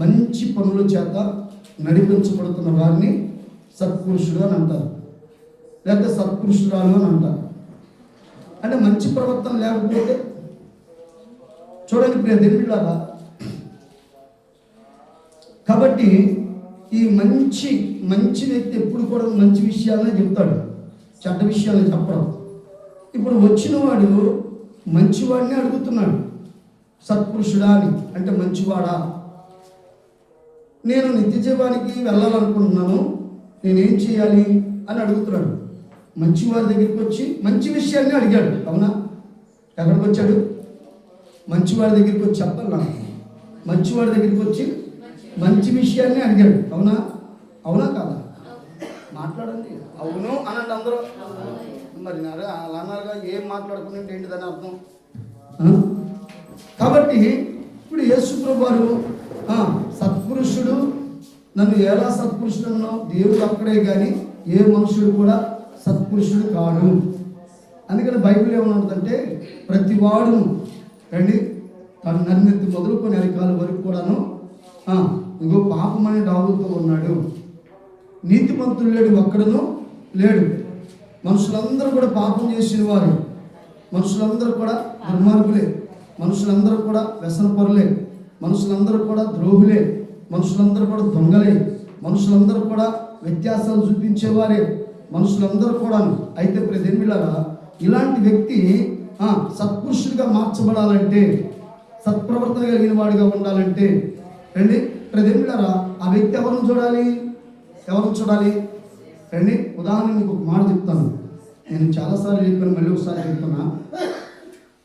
C: మంచి పనుల చేత నడిపించబడుతున్న వారిని సత్పురుషుడు అని అంటారు, లేకపోతే సత్పురుషురాలు అని అంటారు. అంటే మంచి ప్రవర్తన లేకపోతే చూడండి ప్రియ దేవుళ్ళారా. కాబట్టి ఈ మంచి వ్యక్తి ఎప్పుడు కూడా మంచి విషయాలనే చెప్తాడు, చెడ్డ విషయాలని చెప్పడం. ఇప్పుడు వచ్చిన వాడు మంచివాడిని అడుగుతున్నాడు, సత్పురుషుడా అని, అంటే మంచివాడా, నేను నిత్య జీవానికి వెళ్ళాలనుకుంటున్నాను, నేనేం చేయాలి అని అడుగుతున్నాడు. మంచివారి దగ్గరికి వచ్చి మంచి విషయాన్ని అడిగాడు. అవునా? ఎక్కడికి వచ్చాడు? మంచివాడి దగ్గరికి వచ్చి చెప్పాలి నాకు. మంచివాడి దగ్గరికి వచ్చి మంచి విషయాన్ని అడిగాడు. అవునా కాదా? మాట్లాడండి. అవును అనండి అందరూ. మరి అలా అన్నారుగా, ఏం మాట్లాడుకున్నట్టు ఏంటి దాని అర్థం? కాబట్టి ఇప్పుడు యేసు ప్రభువు వారు సత్పురుషుడు నన్ను ఎలా సత్పురుషుడు అన్నావు? దేవుడు అక్కడే కానీ ఏ మనుషుడు కూడా సత్పురుషుడు కాడు. అందుకని బైబిల్ ఏమన్నదంటే ప్రతి వాడును రండి తన నన్నెత్తి మొదలుకొని అరికాల వరకు కూడాను ఇంకో పాపమనే డాగులతో ఉన్నాడు. నీతిమంతుడు లేడు, ఒక్కడును లేడు. మనుషులందరూ కూడా పాపం చేసిన వారు, మనుషులందరూ కూడా దుర్మార్గులే, మనుషులందరూ కూడా వ్యసనపరులే, మనుషులందరూ కూడా ద్రోహులే, మనుషులందరూ కూడా దొంగలే, మనుషులందరూ కూడా వ్యత్యాసాలు చూపించేవారే, మనుషులందరూ కూడా. అయితే ప్రజెంట్లారా ఇలాంటి వ్యక్తి సత్పురుషుడిగా మార్చబడాలంటే, సత్ప్రవర్తన కలిగిన వాడిగా ఉండాలంటే రండి ప్రజెంట్లారా ఆ వ్యక్తి ఎవరిని చూడాలి? రండి ఉదాహరణ మీకు ఒక మాట చెప్తాను. నేను చాలాసార్లు చెప్పాను, మళ్ళీ ఒకసారి చెప్తున్నా.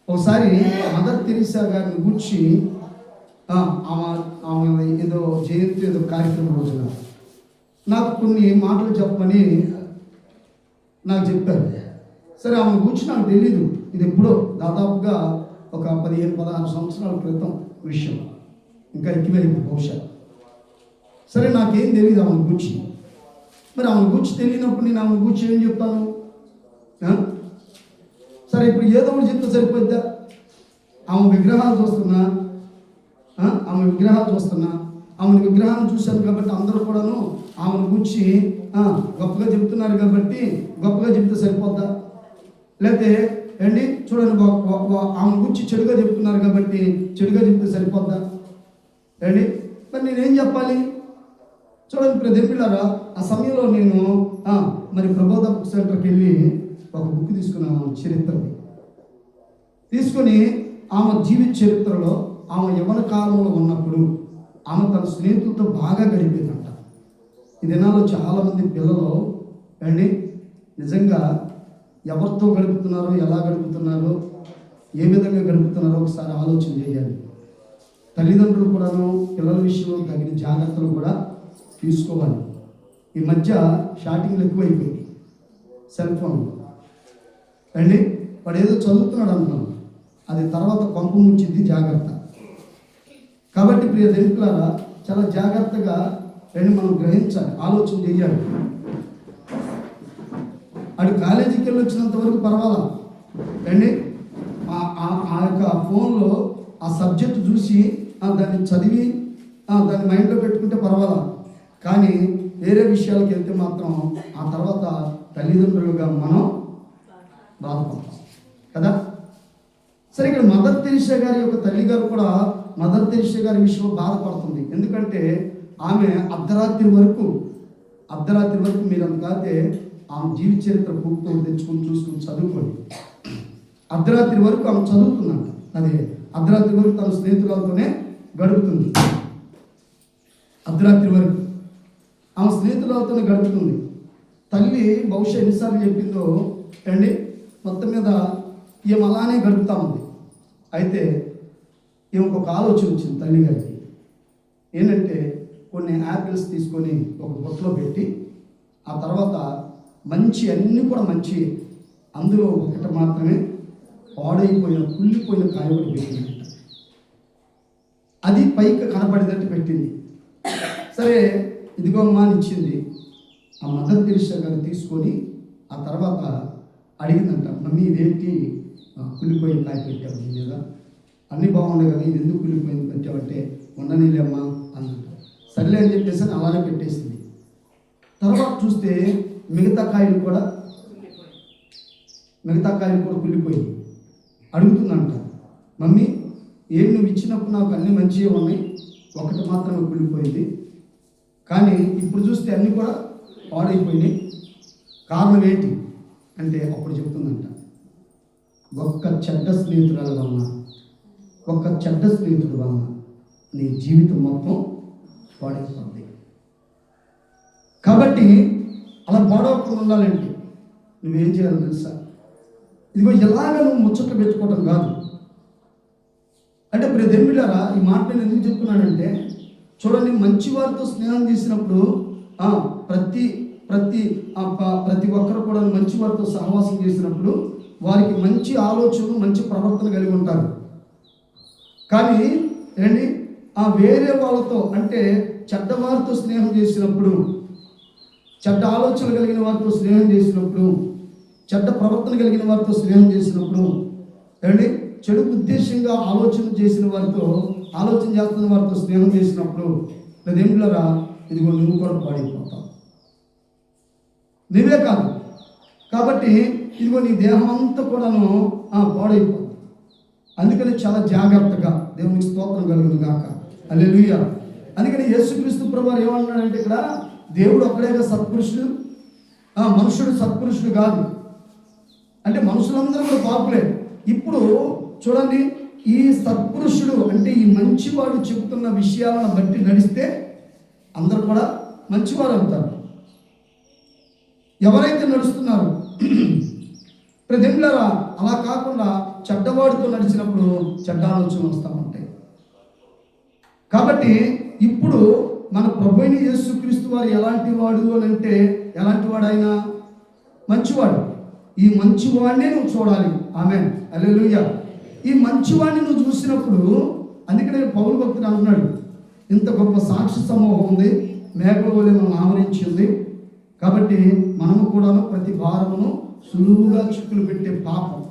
C: ఒకసారి మదర్ తెరీసా గారిని గూర్చి ఆమె ఏదో జయంతి ఏదో కార్యక్రమం రోజున నాకు కొన్ని మాటలు చెప్పమని నాకు చెప్పారు. సరే ఆమె గూర్చి నాకు తెలీదు, ఇది ఎప్పుడో దాదాపుగా ఒక 15-16 సంవత్సరాల క్రితం విషయం, ఇంకా ఎక్కువైంది బహుశా. సరే నాకేం తెలియదు ఆమె గూర్చి. మరి ఆమె గూర్చి తెలియనప్పుడు నేను ఆమె గూర్చి ఏం చెప్తాను? సరే ఇప్పుడు ఏదో ఒకటి చెప్తే సరిపోద్దా? ఆమె విగ్రహాలు చూస్తున్నా, ఆమె విగ్రహాన్ని చూశాను కాబట్టి అందరూ కూడాను ఆమెను గురించి గొప్పగా చెప్తున్నారు కాబట్టి గొప్పగా చెప్తే సరిపోద్దా? లేకపోతే ఏంటి చూడండి ఆమె గురించి చెడుగా చెప్తున్నారు కాబట్టి చెడుగా చెప్తే సరిపోద్దా? ఏంటి మరి నేనేం చెప్పాలి? చూడండి ప్రజెంట్లారా ఆ సమయంలో నేను మరి ప్రబోధ బుక్ సెంటర్కి వెళ్ళి ఒక బుక్ తీసుకున్నాను, చరిత్రని తీసుకొని ఆమె జీవిత చరిత్రలో ఆమె యవ్వన కాలంలో ఉన్నప్పుడు ఆమె తన స్నేహితులతో బాగా గడిపేదంట. ఈ దినాల్లో చాలామంది పిల్లలు అండి నిజంగా ఎవరితో గడుపుతున్నారో, ఎలా గడుపుతున్నారో, ఏ విధంగా గడుపుతున్నారో ఒకసారి ఆలోచన చేయాలి. తల్లిదండ్రులు కూడాను పిల్లల విషయంలో తగిన జాగ్రత్తలు కూడా తీసుకోవాలి. ఈ మధ్య షాటింగ్లు ఎక్కువైపోయింది, సెల్ ఫోన్ అండి. వాడు ఏదో చదువుతున్నాడు అంటున్నాం, అది తర్వాత కొంప ముంచింది, జాగ్రత్త. కాబట్టి ప్రియ దేవులారా చాలా జాగ్రత్తగా మనం గ్రహించాలి, ఆలోచన చేయాలి. వాడు కాలేజీకి వెళ్ళి వచ్చినంత వరకు పర్వాలా అండి, ఆ యొక్క ఫోన్లో ఆ సబ్జెక్ట్ చూసి దాన్ని చదివి దాన్ని మైండ్లో పెట్టుకుంటే పర్వాలా. కానీ వేరే విషయాలకు వెళ్తే మాత్రం ఆ తర్వాత తల్లిదండ్రులుగా మనం బాధపడతాం కదా. సరే ఇక్కడ మదర్ తెరీసా గారి యొక్క తల్లిగారు కూడా మదర్ తెరీసా గారి విషయంలో బాధపడుతుంది. ఎందుకంటే ఆమె అర్ధరాత్రి వరకు మీరు అంతకాతే ఆమె జీవిత చరిత్ర బుక్తో తెచ్చుకొని చూసుకొని చదువుకోండి. అర్ధరాత్రి వరకు ఆమె చదువుతుందంట, అదే అర్ధరాత్రి వరకు తన స్నేహితులతోనే గడుపుతుంది. అర్ధరాత్రి వరకు ఆమె స్నేహితులతోనే గడుపుతుంది. తల్లి బహుశా ఎన్నిసార్లు చెప్పిందో అండి, మొత్తం మీద ఈమె అలానే గడుపుతా ఉంది. అయితే ఈమెకు ఒక ఆలోచన వచ్చింది తల్లి గారికి. ఏంటంటే కొన్ని యాపిల్స్ తీసుకొని ఒక బొట్లో పెట్టి ఆ తర్వాత మంచి అన్నీ కూడా మంచి, అందులో ఒకటి మాత్రమే పాడైపోయిన కుళ్ళిపోయిన కాయబడి పెట్టింది. అది పైకి కనపడేటట్టు పెట్టింది. సరే ఇదిగో అమ్మా అని ఇచ్చింది. ఆ మదర్ తెరీసా గారు తీసుకొని ఆ తర్వాత అడిగిందంట, మమ్మీ ఇదేంటి కుళ్ళిపోయిన కాయ పెట్టావు నీ మీద, అన్నీ బాగుండే కదా, ఇది ఎందుకు కుళ్ళిపోయింది పెట్టావంటే ఉండనీలేమ్మా అన్నట్టు. సర్లే అని చెప్పేసి అలానే పెట్టేసింది. తర్వాత చూస్తే మిగతా కాయలు కూడా కుళ్ళిపోయింది. అడుగుతుందంట, మమ్మీ ఏం నువ్వు ఇచ్చినప్పుడు నాకు అన్నీ మంచిగా ఉన్నాయి, ఒకటి మాత్రమే కుళ్ళిపోయింది, కానీ ఇప్పుడు చూస్తే అన్నీ కూడా పాడైపోయినాయి, కారణం ఏంటి అంటే అప్పుడు చెప్తుందంట, ఒక్క చెడ్డ స్నేహితురాల వలన, ఒక్క చెడ్డ స్నేహితుడు వలన నీ జీవితం మొత్తం పాడైపోతుంది. కాబట్టి అలా పాడవకుండా ఉండాలంటే నువ్వేం చేయాలో తెలుసా? ఇదిగో ఎలాగ నువ్వు ముచ్చట పెట్టుకోవటం కాదు. అంటే ఇప్పుడు దెంబిలారా ఈ మాట నేను ఎందుకు చెప్తున్నానంటే, చూడండి మంచి వారితో స్నేహం చేసినప్పుడు ప్రతి ఒక్కరు కూడా మంచి వారితో సహవాసం చేసినప్పుడు వారికి మంచి ఆలోచనలు, మంచి ప్రవర్తన కలిగి ఉంటారు. కానీ ఏంటి వేరే వాళ్ళతో అంటే చెడ్డవారితో స్నేహం చేసినప్పుడు, చెడ్డ ఆలోచన కలిగిన వారితో స్నేహం చేసినప్పుడు, చెడ్డ ప్రవర్తన కలిగిన వారితో స్నేహం చేసినప్పుడు, ఏమండి చెడు ఉద్దేశంగా ఆలోచన చేస్తున్న వారితో స్నేహం చేసినప్పుడు అదేంటిరా, ఇదిగో నువ్వు కూడా పాడైపోతావు. నువ్వే కాదు కాబట్టి ఇదిగో నీ దేహం అంతా కూడాను పాడైపోతుంది. అందుకని చాలా జాగ్రత్తగా, దేవునికి స్తోత్రం కలుగును గాక, హల్లెలూయా. అందుకని యేసుక్రీస్తు ప్రభువారు ఏమన్నాడంటే, ఇక్కడ దేవుడు ఒక్కడేగా సత్పురుషుడు, మనుషుడు సత్పురుషుడు కాదు. అంటే మనుషులందరూ కూడా పాపులే. ఇప్పుడు చూడండి, ఈ సత్పురుషుడు అంటే ఈ మంచివాడు చెబుతున్న విషయాలను బట్టి నడిస్తే అందరూ కూడా మంచివారు అవుతారు. ఎవరైతే నడుస్తున్నారు ప్రజలారా, అలా కాకుండా చెడ్డవాడితో నడిచినప్పుడు చెడ్డ ఆలోచనలు వస్తూ ఉంటాయి. కాబట్టి ఇప్పుడు మన ప్రభువైన యేసుక్రీస్తు వారు ఎలాంటి వాడు అని అంటే, ఎలాంటి వాడు ఆయన? మంచివాడు. ఈ మంచివాడినే నువ్వు చూడాలి. ఆమేన్, హల్లెలూయా. ఈ మంచివాడిని నువ్వు చూసినప్పుడు, అందుకనే పౌలు భక్తుడు అంటున్నాడు, ఇంత గొప్ప సాక్షి సమూహం ఉంది, మేఘల వలె మనం ఆవరించింది, కాబట్టి మనము కూడాను ప్రతి భారమును సులువుగా చిక్కులు పెట్టే పాపం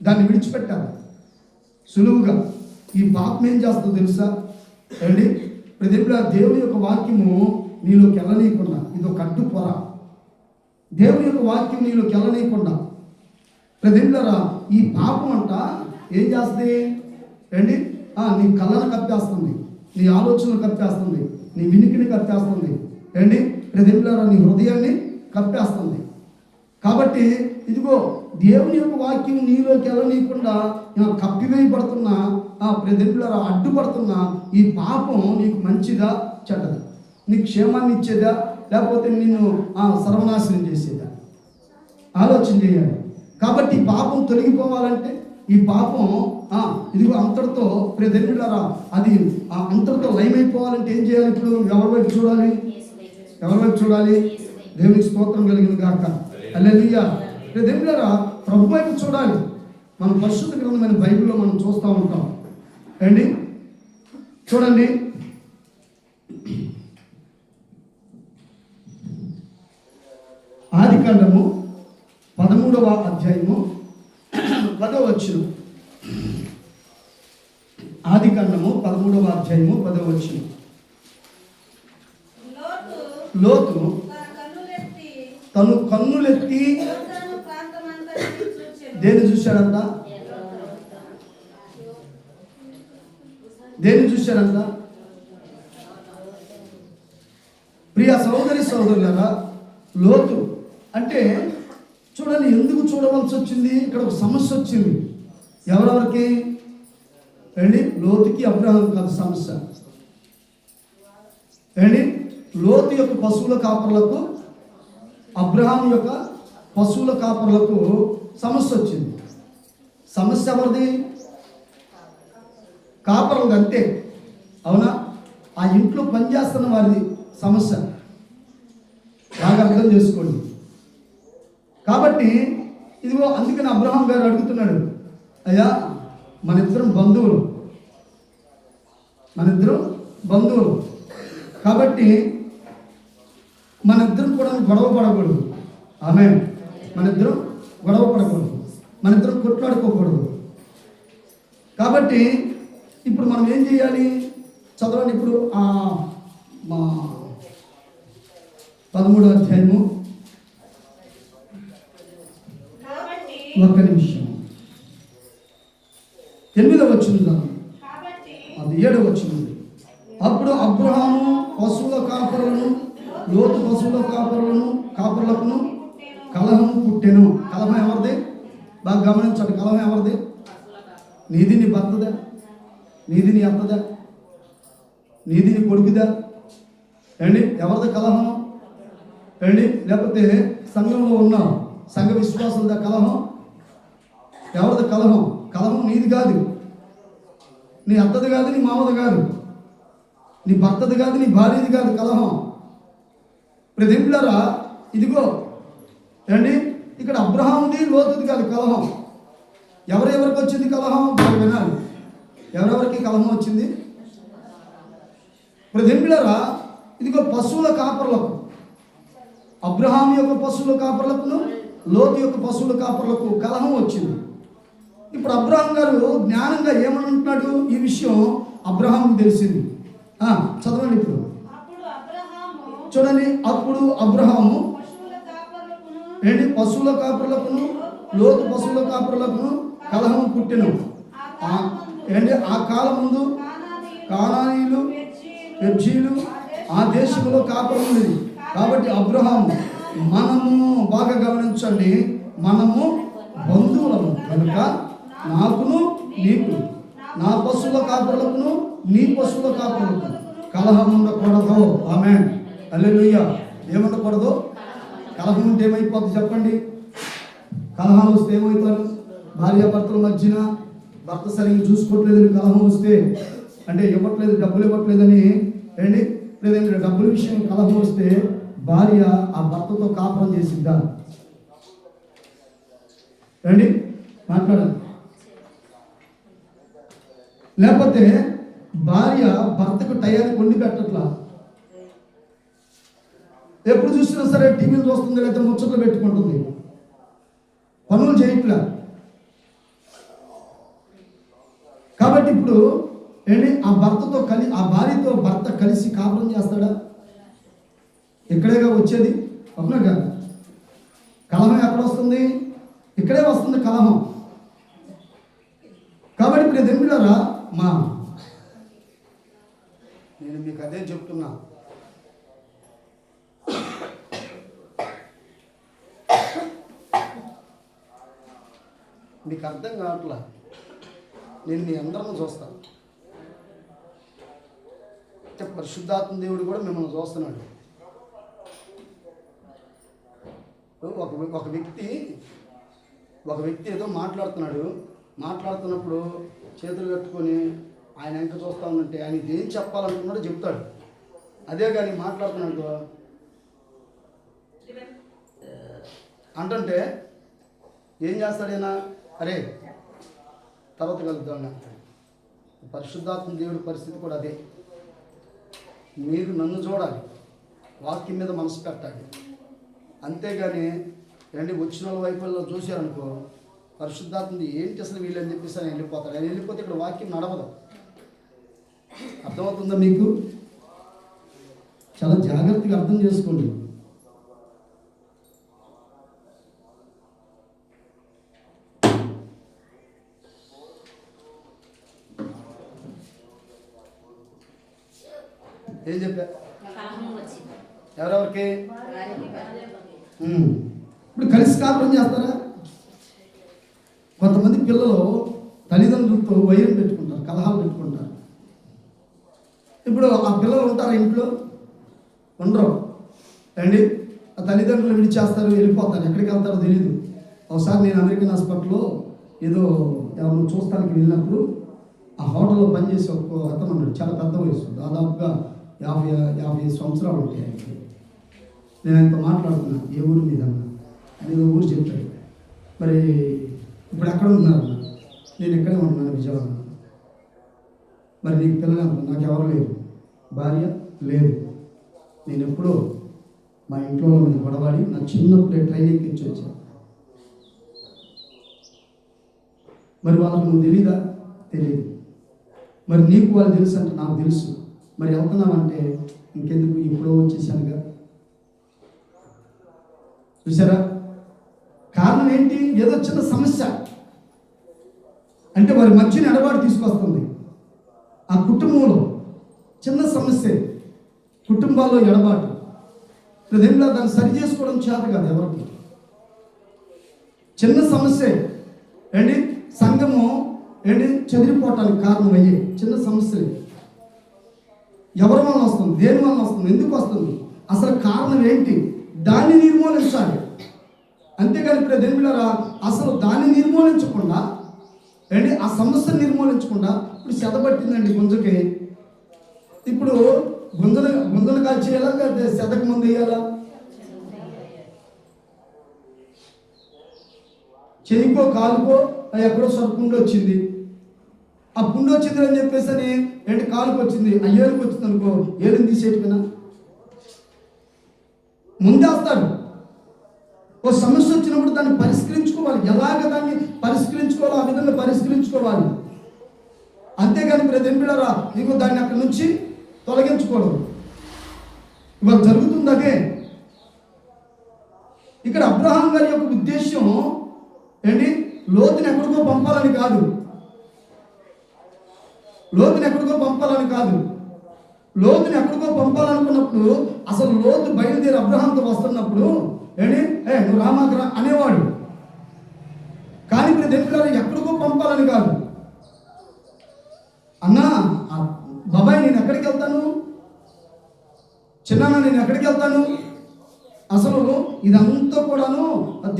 C: దాన్ని విడిచిపెట్టాలి సులువుగా. ఈ పాపం ఏం చేస్తుందో తెలుసా అండి? ప్రతి దేవుని యొక్క వాక్యము నీలోకి వెళ్ళనీయకుండా, ఇది ఒక అడ్డు పొర. దేవుని యొక్క వాక్యం నీలోకి వెళ్ళనీయకుండా ప్రతిరా ఈ పాపం అంట ఏం చేస్తుంది అండి? నీ కళ్ళను కప్పేస్తుంది, నీ ఆలోచనలు కప్పేస్తుంది, నీ వినికిని కప్పేస్తుంది అండి. ప్రతిరా నీ హృదయాన్ని కప్పేస్తుంది. కాబట్టి ఇదిగో దేవుని యొక్క వాక్యం నీలోకి వెళ్ళనీయకుండా కప్పివేయబడుతున్న ప్రతిరా అడ్డుపడుతున్న ఈ పాపం నీకు మంచిదా చెడ్డదా? నీకు క్షేమాన్ని ఇచ్చేదా లేకపోతే నిన్ను సర్వనాశనం చేసేదా? ఆలోచన చేయాలి. కాబట్టి ఈ పాపం తొలగిపోవాలంటే, ఈ పాపం ఇదిగో అంతటితో ప్రతిరా అది అంతటితో లయమైపోవాలంటే ఏం చేయాలి? ఇప్పుడు ఎవరి వైపు చూడాలి? ఎవరి వైపు చూడాలి? దేవునికి స్తోత్రం కలిగిన గాక, హల్లెలూయా. దేవులారా ప్రభు వైపు చూడాలి. మన పరిశుద్ధ గ్రంథమైన బైబిల్లో మనం చూస్తూ ఉంటాం అండి. చూడండి, ఆదికాండము 13వ అధ్యాయము 10వ వచనం. ఆదికాండము 13వ అధ్యాయము 10వ వచనం. లోతు తను కన్నులెత్తి దేని చూశాడంట? దేని చూశాడంట? ప్రియ సహోదరి సహోదరులారా, లోతు అంటే చూడండి, ఎందుకు చూడవలసి వచ్చింది? ఇక్కడ ఒక సమస్య వచ్చింది. ఎవరెవరికి అండి? లోతుకి, అబ్రహాం కాదు సమస్య అండి. లోతు యొక్క పశువుల కాపరులకు, అబ్రహాం యొక్క పశువుల కాపరులకు సమస్య వచ్చింది. సమస్య ఎవరిది? కాపరులది, అంతే. అవునా? ఆ ఇంట్లో పనిచేస్తున్న వారిది సమస్య. బాగా అర్థం చేసుకోండి. కాబట్టి ఇదిగో అందుకని అబ్రహాం గారు అడుగుతున్నాడు, అయ్యా మన ఇద్దరం బంధువులు, కాబట్టి మన ఇద్దరం కూడా గొడవ పడకూడదు. ఆమేన్. మన ఇద్దరం గొడవ పడకూడదు, మన ఇద్దరం కొట్లాడుకోకూడదు. కాబట్టి ఇప్పుడు మనం ఏం చేయాలి? చదవండి. ఇప్పుడు మా 13వ అధ్యాయము, ఒక్క నిమిషం, 8వ వచనం, అది 7వ వచనం. అప్పుడు అబ్రహాము పశువుల కాపరులను, లోతు పశువుల కాపరులకు కలహం పుట్టెను. కలహం ఎవరిది? బాగా గమనించండి. కలహం ఎవరిది? నీది నీ భర్తదా? నీది నీ అత్తదా? నీది నీ కొడుకుదా? ఏండి ఎవరిది కలహం? ఏండి లేకపోతే సంఘంలో ఉన్న సంఘ విశ్వాసులదా కలహం? ఎవరిది కలహం? కలహం నీది కాదు, నీ అత్తది కాదు, నీ మామది కాదు, నీ భర్తది కాదు, నీ భార్యది కాదు కలహం. ప్రతిలారా ఇదిగో ఏండి ఇక్కడ అబ్రహాంది, లోతుది కాదు కలహం. ఎవరెవరికి వచ్చింది కలహం? వినాలి. ఎవరెవరికి కలహం వచ్చింది? ఇప్పుడు దెంపిలరా ఇదిగో పశువుల కాపర్లకు, అబ్రహాం యొక్క పశువుల కాపర్లకును లోతు యొక్క పశువుల కాపర్లకు కలహం వచ్చింది. ఇప్పుడు అబ్రహాం గారు జ్ఞానంగా ఏమంటున్నాడు, ఈ విషయం అబ్రహాంకు తెలిసింది. చదవండి ఇప్పుడు చూడండి. అప్పుడు అబ్రహాము ఏంటి పశువుల కాపర్లకును లోతు పశువుల కాపర్లకును కలహం పుట్టెను. ఏంటి ఆ కాలం ముందు కానానీయులు పెర్జీలు ఆ దేశంలో కాపురం ఉండేది. కాబట్టి అబ్రహాము, మనము బాగా గమనించండి, మనము బంధువులము కనుక నాకును నీకు, నా పశువుల కాపురలకును నీ పశువుల కాపురలకు కలహం ఉండకూడదు. ఆమేన్, హల్లెలూయా. ఏముండకూడదు? కలహం ఉంటే ఏమైపోతుంది చెప్పండి? కలహాలు వస్తే ఏమవుతారు? భార్యాభర్తల మధ్యన భర్త సరిగ్గా చూసుకోవట్లేదని కలహం వస్తే, అంటే ఇవ్వట్లేదు, డబ్బులు ఇవ్వట్లేదని ఏంటి, లేదంటే డబ్బుల విషయం కలహం వస్తే భార్య ఆ భర్తతో కాపురం చేసిద్దా? రండి మాట్లాడండి. లేకపోతే భార్య భర్తకు టయానికి వండి పెట్టట్లా, ఎప్పుడు చూసినా సరే టీవీలు చూస్తుంది, లేదా ముచ్చట్లు పెట్టుకుంటుంది, పనులు చేయట్లా. కాబట్టి ఇప్పుడు ఏంటి, ఆ భర్తతో ఆ భార్యతో భర్త కలిసి కాపురం చేస్తాడా? ఇక్కడేగా వచ్చేది, అవునా కాదు? కలహం ఎక్కడ వస్తుంది? ఇక్కడే వస్తుంది కలహం. కాబట్టి ఇప్పుడు దెంపిలారా, నేను మీకు అదే చెప్తున్నా. మీకు అర్థం కావట్లా, నేను మీ అందరం చూస్తాను. పరిశుద్ధాత్మ దేవుడు కూడా మిమ్మల్ని చూస్తున్నాడు. ఒక వ్యక్తి ఏదో మాట్లాడుతున్నప్పుడు చేతులు కట్టుకొని ఆయన ఎంత చూస్తా ఉందంటే ఆయనకి ఏం చెప్పాలనుకున్నాడో చెప్తాడు. అదే కానీ మాట్లాడుతున్నాడు అంటే ఏం చేస్తాడైనా, అరే తర్వాత కలుద్దాం అంటాడు. పరిశుద్ధాత్మ దేవుడి పరిస్థితి కూడా అదే. మీరు నన్ను చూడాలి, వాక్యం మీద మనసు పెట్టాలి. అంతేగాని రండి వచ్చిన వాళ్ళ వైపుల్లో చూశారనుకో, పరిశుద్ధాత్మది ఏంటి అసలు వీళ్ళని చెప్పేసి ఆయన వెళ్ళిపోతాడు. ఆయన వెళ్ళిపోతే ఇక్కడ వాక్యం నడవదు. అర్థమవుతుందా మీకు? చాలా జాగ్రత్తగా అర్థం చేసుకోండి. ఏం చెప్పా? ఎవరెవరికి? ఇప్పుడు కలిసి కాపురం చేస్తారా? కొంతమంది పిల్లలు తల్లిదండ్రులతో వైరం పెట్టుకుంటారు, కలహాలు పెట్టుకుంటారు. ఇప్పుడు ఆ పిల్లలు ఉంటారు ఇంట్లో, ఉండరు అండి. ఆ తల్లిదండ్రులు విడిచేస్తారు, వెళ్ళిపోతారు. ఎక్కడికి వెళ్తారో తెలియదు. ఒకసారి నేను అమెరికన్ హాస్పిటల్లో ఏదో ఎవరిని చూస్తానికి వెళ్ళినప్పుడు ఆ హోటల్లో పనిచేసే ఒక అతను ఉన్నాడు. చాలా పెద్ద వయసు, దాదాపుగా 50 సంవత్సరాలు ఉంటాయి ఆయనకి. నేను ఆయనతో మాట్లాడుతున్నాను, ఏ ఊరు మీద అన్నా. ఆయన ఊరు చెప్పాడు. మరి ఇప్పుడు ఎక్కడ ఉన్నారు? నేను ఎక్కడే ఉంటున్నాను, విజయవాడ. మరి నీకు పిల్లలు? నాకు ఎవరు లేరు, భార్య లేదు. నేను ఎప్పుడో మా ఇంట్లో మీద గొడవాడి నా చిన్నప్పుడే ట్రైనింగ్కి ఇచ్చి వచ్చాను. మరి వాళ్ళకు నువ్వు తెలీదా? తెలియదు. మరి నీకు వాళ్ళు తెలుసు అంటే నాకు తెలుసు. మరి వెళ్తున్నామంటే ఇంకెందుకు, ఇప్పుడో వచ్చేసానుగా. చూసారా? కారణం ఏంటి? ఏదో చిన్న సమస్య అంటే వారి మధ్యన ఎడబాటు తీసుకొస్తుంది. ఆ కుటుంబంలో చిన్న సమస్య, కుటుంబాల్లో ఎడబాటు. హృదయంలో దాన్ని సరి చేసుకోవడం చేత కాదు ఎవరికి. చిన్న సమస్య ఏంటి, సంఘము ఏంటి చెదిరిపోవటానికి కారణం అయ్యే చిన్న సమస్యలు. ఎవరి వలన వస్తుంది? దేని వలన వస్తుంది? ఎందుకు వస్తుంది? అసలు కారణం ఏంటి? దాన్ని నిర్మూలించాలి. అంతేగాని ఇప్పుడు దేనిలారా అసలు దాన్ని నిర్మూలించకుండా ఏంటి, ఆ సమస్యను నిర్మూలించకుండా ఇప్పుడు సెదబట్టిందండి గుంజకి. ఇప్పుడు గుంజలు కాల్చేయాలా, సెదకు ముందు వేయాలా? చేయికో కాలుకో ఎక్కడో పుండు వచ్చింది. ఆ పుండు వచ్చింది అని చెప్పేసి ఏంటి కాలుకి వచ్చింది, ఆ ఏలుకి వచ్చింది అనుకో, ఏలుని తీసేయకపోయినా ముందేస్తాడు. ఓ సమస్య వచ్చినప్పుడు దాన్ని పరిష్కరించుకోవాలి. ఎలాగ దాన్ని పరిష్కరించుకోవాలో ఆ విధంగా పరిష్కరించుకోవాలి. అంతేగాని ప్రతింపిడరా నీకు దాన్ని అక్కడి నుంచి తొలగించకూడదు. ఇవాళ జరుగుతుంది అదే. ఇక్కడ అబ్రహాం గారి యొక్క ఉద్దేశం ఏంటి, లోతుని ఎక్కడికో పంపాలని కాదు. లోతుని ఎక్కడికో పంపాలని కాదు. లోతుని ఎక్కడికో పంపాలనుకున్నప్పుడు అసలు లోతు బయలుదేరి అబ్రహాంతో వస్తున్నప్పుడు ఏంటి, నువ్వు రామాగ్రా అనేవాడు. కానీ ఇప్పుడు దేవుడు ఎక్కడికో పంపాలని కాదు. అన్నా బాబాయ్ నేను ఎక్కడికి వెళ్తాను, చిన్న నేను ఎక్కడికి వెళ్తాను, అసలు ఇదంతా కూడాను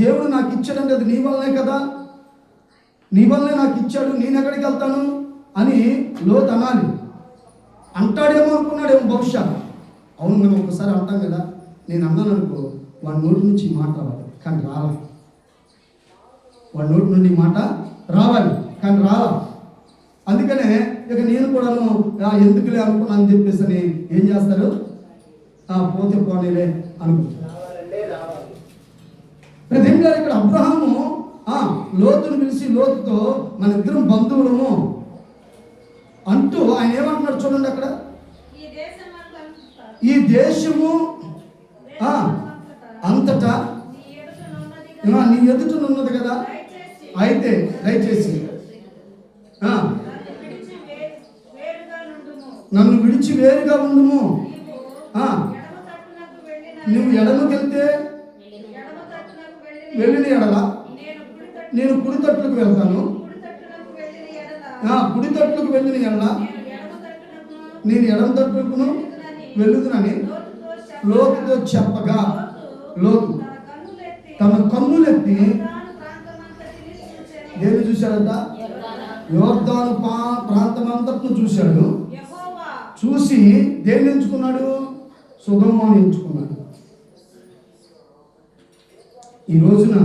C: దేవుడు నాకు ఇచ్చాడంటే అది నీ వల్లనే కదా, నీ వల్లనే నాకు ఇచ్చాడు, నేను ఎక్కడికి వెళ్తాను అని లోతు అనాలి. అంటాడేమో అనుకున్నాడేమో బహుశా. అవును, మేము ఒకసారి అంటాం కదా, నేను అన్నాను అనుకో, వాడి నోటి నుంచి మాట రావాలి కానీ రావాలి. వాడి నోటి నుండి మాట రావాలి కానీ రాలా. అందుకనే ఇక నేను కూడాను ఎందుకులే అనుకున్నాను అని చెప్పేసి అని ఏం చేస్తారు, పోతే పోనీలే అనుకుంటారు. ప్రదేం గారు ఇక్కడ అబ్రహాము లోతును పిలిచి లోతుతో మన ఇద్దరం బంధువులము అంటూ ఆయన ఏమంటున్నాడు చూడండి. అక్కడ ఈ దేశము అంతటా నీ ఎదుటనున్నది కదా, అయితే దయచేసి నన్ను విడిచి వేరుగా ఉండుము. నువ్వు ఎడమకెళ్తే వెళ్ళిన ఎడల నేను కుడి తట్టులకు వెళ్తాను, కుడి తట్టులకు వెళ్ళిన ఎడల నేను ఎడమ తట్టుకును వెళ్ళుదునని లోతుతో చెప్పగా, లోతు తన కన్నులెత్తి దేన్ని చూశాడంట, యోర్దాను ప్రాంతం అంతటిని చూశాడు. చూసి దేన్ని ఎంచుకున్నాడు, సుగమాన్ని ఎంచుకున్నాడు. ఈ రోజున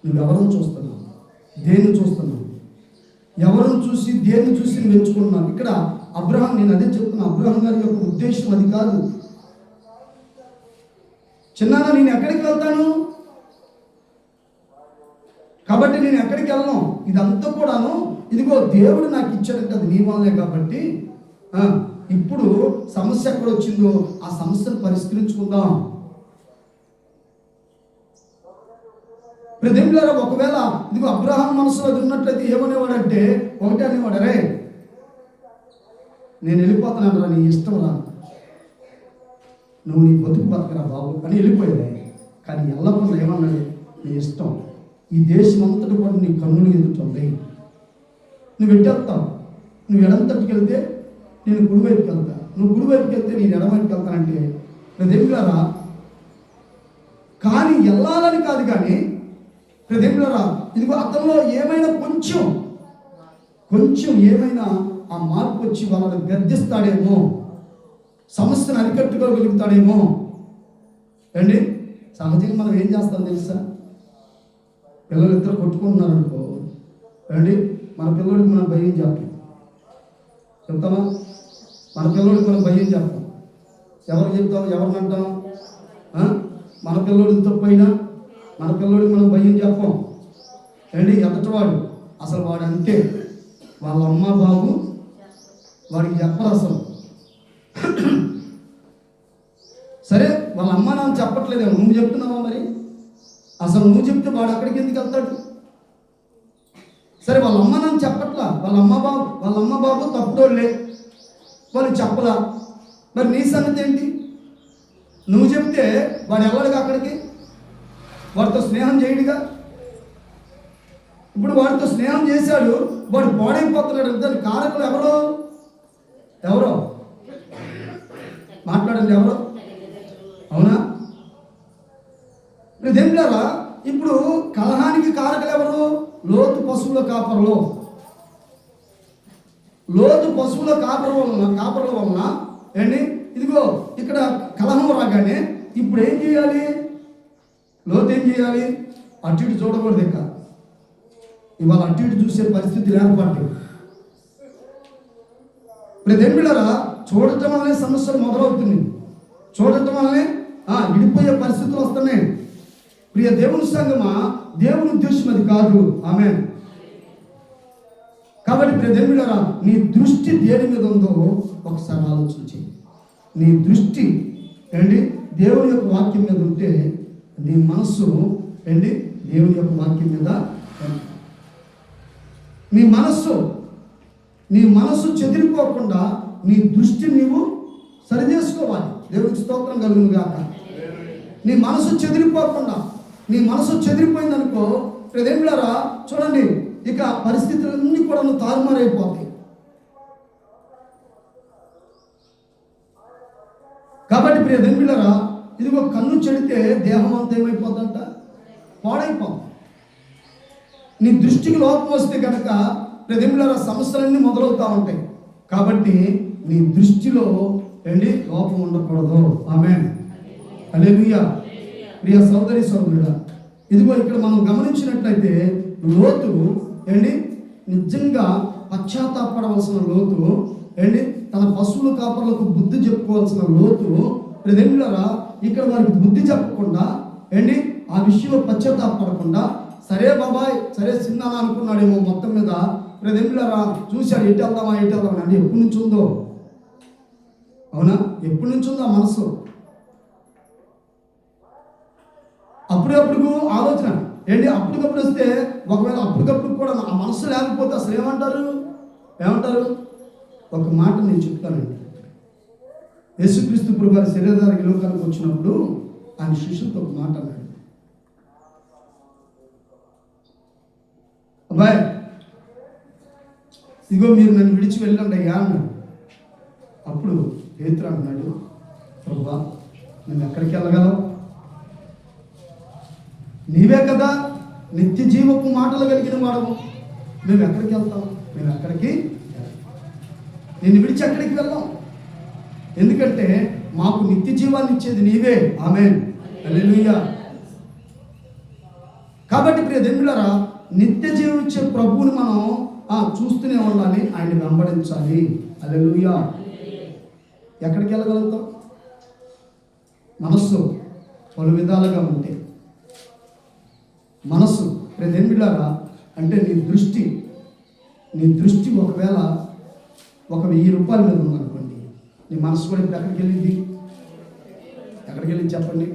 C: నువ్వెవరిని చూస్తున్నావు, దేన్ని చూస్తున్నావు, ఎవరిని చూసి దేన్ని చూసి నువ్వు ఎంచుకున్నావు. ఇక్కడ అబ్రహాం, నేను అదే చెప్తున్నా, అబ్రహాం గారి యొక్క ఉద్దేశం అది కాదు. చిన్నాన్న నేను ఎక్కడికి వెళ్తాను కాబట్టి నేను ఎక్కడికి వెళ్ళను, ఇదంతా కూడాను ఇదిగో దేవుడు నాకు ఇచ్చాడంటే అది నీ వల్లే. కాబట్టి ఇప్పుడు సమస్య ఎక్కడ వచ్చిందో ఆ సమస్యను పరిష్కరించుకుందాం. ప్రదేంలారా ఒకవేళ ఇదిగో అబ్రహాం మనసులో అది ఉన్నట్లయితే ఏమనేవాడంటే ఒకటే అనేవాడు, రే నేను వెళ్ళిపోతున్నాను రా, నీ ఇష్టం రా, నువ్వు నీ బతుకు బతకరా బాబు అని వెళ్ళిపోయాడు. కానీ ఎల్లప్పుడూ ఏమన్నాడు, నీ ఇష్టం, ఈ దేశం అంతటి కూడా నీ కన్నులు ఎదుగుతుంది, నువ్వు ఎట్టెళ్తావు, నువ్వు ఎడంతటికి వెళ్తే నేను కుడివైపుకి వెళ్తా, నువ్వు కుడివైపుకి వెళ్తే నేను ఎడమవైపుకి వెళ్తానంటే ప్రదేంలారా. కానీ వెళ్ళాలని కాదు, కానీ ప్రదేంలారా ఇదిగో అతనిలో ఏమైనా కొంచెం ఏమైనా ఆ మార్పు వచ్చి వాళ్ళని గర్దిస్తాడేమో, సమస్యను అరికట్టుకోగలుగుతాడేమో. అండి సహజంగా మనం ఏం చేస్తాం తెలుసా, పిల్లలు ఇద్దరు కొట్టుకుంటున్నారు అనుకో అండి, మన పిల్లడికి మనం భయం చెప్తామా, మన పిల్లడికి మనం భయం చెప్తాం. ఎవరు చెప్తాం, ఎవరిని అంటాం, మన పిల్లడికి తప్పైనా మన పిల్లడికి మనం భయం చెప్పాం అండి. ఎదటివాడు అసలు వాడు అంతే, వాళ్ళ అమ్మ బాబు వాడికి చెప్పరు అసలు. సరే వాళ్ళ అమ్మ నాన్న చెప్పట్లేదేమో, నువ్వు చెప్తున్నావా మరి, అసలు నువ్వు చెప్తే వాడు అక్కడికి ఎందుకు వెళ్తాడు. సరే వాళ్ళ అమ్మ నాన్న చెప్పట్లా, వాళ్ళ అమ్మ బాబు తప్పుడోళ్ళే, వాళ్ళు చెప్పలా. మరి నీ సంగతి ఏంటి, నువ్వు చెప్తే వాడు ఎవరికి అక్కడికి, వాడితో స్నేహం చేయడుగా. ఇప్పుడు వాడితో స్నేహం చేశాడు, వాడు పాడైపోతున్నాడు. దాని కారకులు ఎవరో మాట్లాడండి, ఎవరో అవునా. ఇదేంటారా, ఇప్పుడు కలహానికి కారకులు ఎవరు, లోతు పశువుల కాపర్లు. లోతు పశువుల కాపర్ల వలన ఏంటి ఇదిగో ఇక్కడ కలహం రాగానే ఇప్పుడు ఏం చేయాలి, లోతు ఏం చేయాలి, అటు ఇటు చూడకూడదు. ఇక ఇవాళ అటు ఇటు చూసే పరిస్థితి ఏర్పడ్డాయి. ప్రతిమిళ్ళరా చూడటం వల్లనే సమస్యలు మొదలవుతుంది. చూడటం వల్లనే విడిపోయే పరిస్థితులు వస్తున్నాయి. ప్రియ దేవుని సంగమా, దేవుని ఉద్దేశం అది కాదు. ఆమేన్. కాబట్టి ప్రియ దేవుళ్ళరా, నీ దృష్టి దేని మీద ఉందో ఒకసారి ఆలోచించి, నీ దృష్టి దేవుని యొక్క వాక్యం మీద ఉంటే నీ మనస్సు దేవుని యొక్క వాక్యం మీద, నీ మనస్సు చెదిరిపోకుండా నీ దృష్టి నీవు సరి చేసుకోవాలి. దేవునికి స్తోత్రం కలుగును గాక. నీ మనసు చెదిరిపోకుండా, నీ మనసు చెదిరిపోయిందనుకో ప్రియదేవులారా, చూడండి, ఇక పరిస్థితులన్నీ కూడా తారుమారైపోతాయి. కాబట్టి ప్రియదేవులారా, ఇదిగో కన్ను చెడితే దేహం అంతా ఏమైపోతుందంట, పాడైపోతుంది. నీ దృష్టికి లోపం వస్తే కనుక ప్రియదేవులారా సమస్యలన్నీ మొదలవుతూ ఉంటాయి. కాబట్టి నీ దృష్టిలో లోపం ఉండకూడదు. ఆమేన్. హల్లెలూయా. ప్రియ సోదరి సోదరుడా, ఇదిగో ఇక్కడ మనం గమనించినట్లయితే లోతు నిజంగా పశ్చాత్తాపడవలసిన లోతు, తన పశువుల కాపర్లకు బుద్ధి చెప్పుకోవాల్సిన లోతు, ప్రియదేవులారా ఇక్కడ వారికి బుద్ధి చెప్పకుండా ఆ విషయంలో పశ్చాత్తాపడకుండా, సరే బాబాయ్, సరే చిన్నాను అనుకున్నాడేమో. మొత్తం మీద ప్రియదేవులారా చూశాడు, ఎటు వెళ్దామా అంటే ఎప్పటి నుంచి ఉందో, అవునా, ఎప్పటి నుంచి ఉందో ఆ మనసు. అప్పుడప్పుడు ఆలోచన అప్పటికప్పుడు వస్తే, ఒకవేళ అప్పటికప్పుడు కూడా ఆ మనసు లేకపోతే అసలు ఏమంటారు? ఒక మాట నేను చెప్తానండి. యేసుక్రీస్తు ప్రభువారి శరీరధారికి లోకానికి వచ్చినప్పుడు ఆయన శిష్యులతో ఒక మాట అన్నాడు. అబ్బాయి, ఇగో మీరు నన్ను విడిచి వెళ్ళండి అయ్యా అన్నాడు. అప్పుడు పేతురు అన్నాడు, ప్రభువా, నేను ఎక్కడికి వెళ్ళగలవు? నీవే కదా నిత్య జీవపు మాటలు కలిగిన వాడము. మేము ఎక్కడికి వెళ్తాం? నిన్ను విడిచి ఎక్కడికి వెళ్దాం? ఎందుకంటే మాకు నిత్య జీవాన్ని ఇచ్చేది నీవే. ఆమేన్. హల్లెలూయా. కాబట్టి ప్రియ దేవులారా, నిత్య జీవం ఇచ్చే ప్రభువుని మనం చూస్తూనే ఉండాలి, ఆయన్ని వెంబడించాలి. హల్లెలూయా. ఎక్కడికి వెళ్ళగలుగుతాం? మనస్సు పలు విధాలుగా ఉంటే, మనస్సు ప్రియదేవులారా అంటే నీ దృష్టి ఒకవేళ 1000 రూపాయల మీద ఉందనుకోండి, నీ మనసు కూడా ఇప్పుడు ఎక్కడికి వెళ్ళింది చెప్పండి.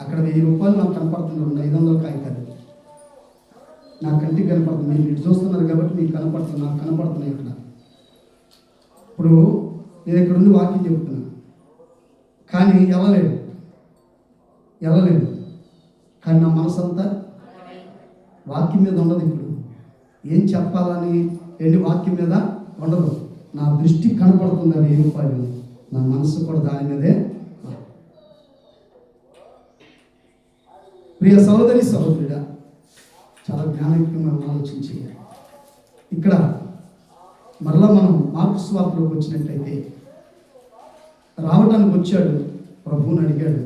C: అక్కడ 1000 రూపాయలు నాకు కనపడుతున్నాయి, 500 కాగితాలు నా కంటికి కనపడుతుంది. మీరు ఇటు చూస్తున్నారు కాబట్టి మీకు కనపడుతుంది, నాకు కనపడుతున్నాయి ఇక్కడ. ఇప్పుడు నేను ఇక్కడ ఉండి వాక్యం చెప్తున్నాను, కానీ వెళ్ళలేదు. కానీ నా మనసు అంతా వాక్యం మీద ఉండదు. ఇప్పుడు ఏం చెప్పాలని వాక్యం మీద ఉండదు. నా దృష్టి కనపడుతుంది 1000 రూపాయలు, నా మనసు కూడా దాని మీదే. ప్రియ సహోదరి సహోదరుడా, చాలా జ్ఞానయుక్తంగా ఆలోచించి ఇక్కడ మరలా మనం మార్కు సువార్తలోకి వచ్చినట్టయితే, రావడానికి వచ్చాడు, ప్రభువుని అడిగాడు,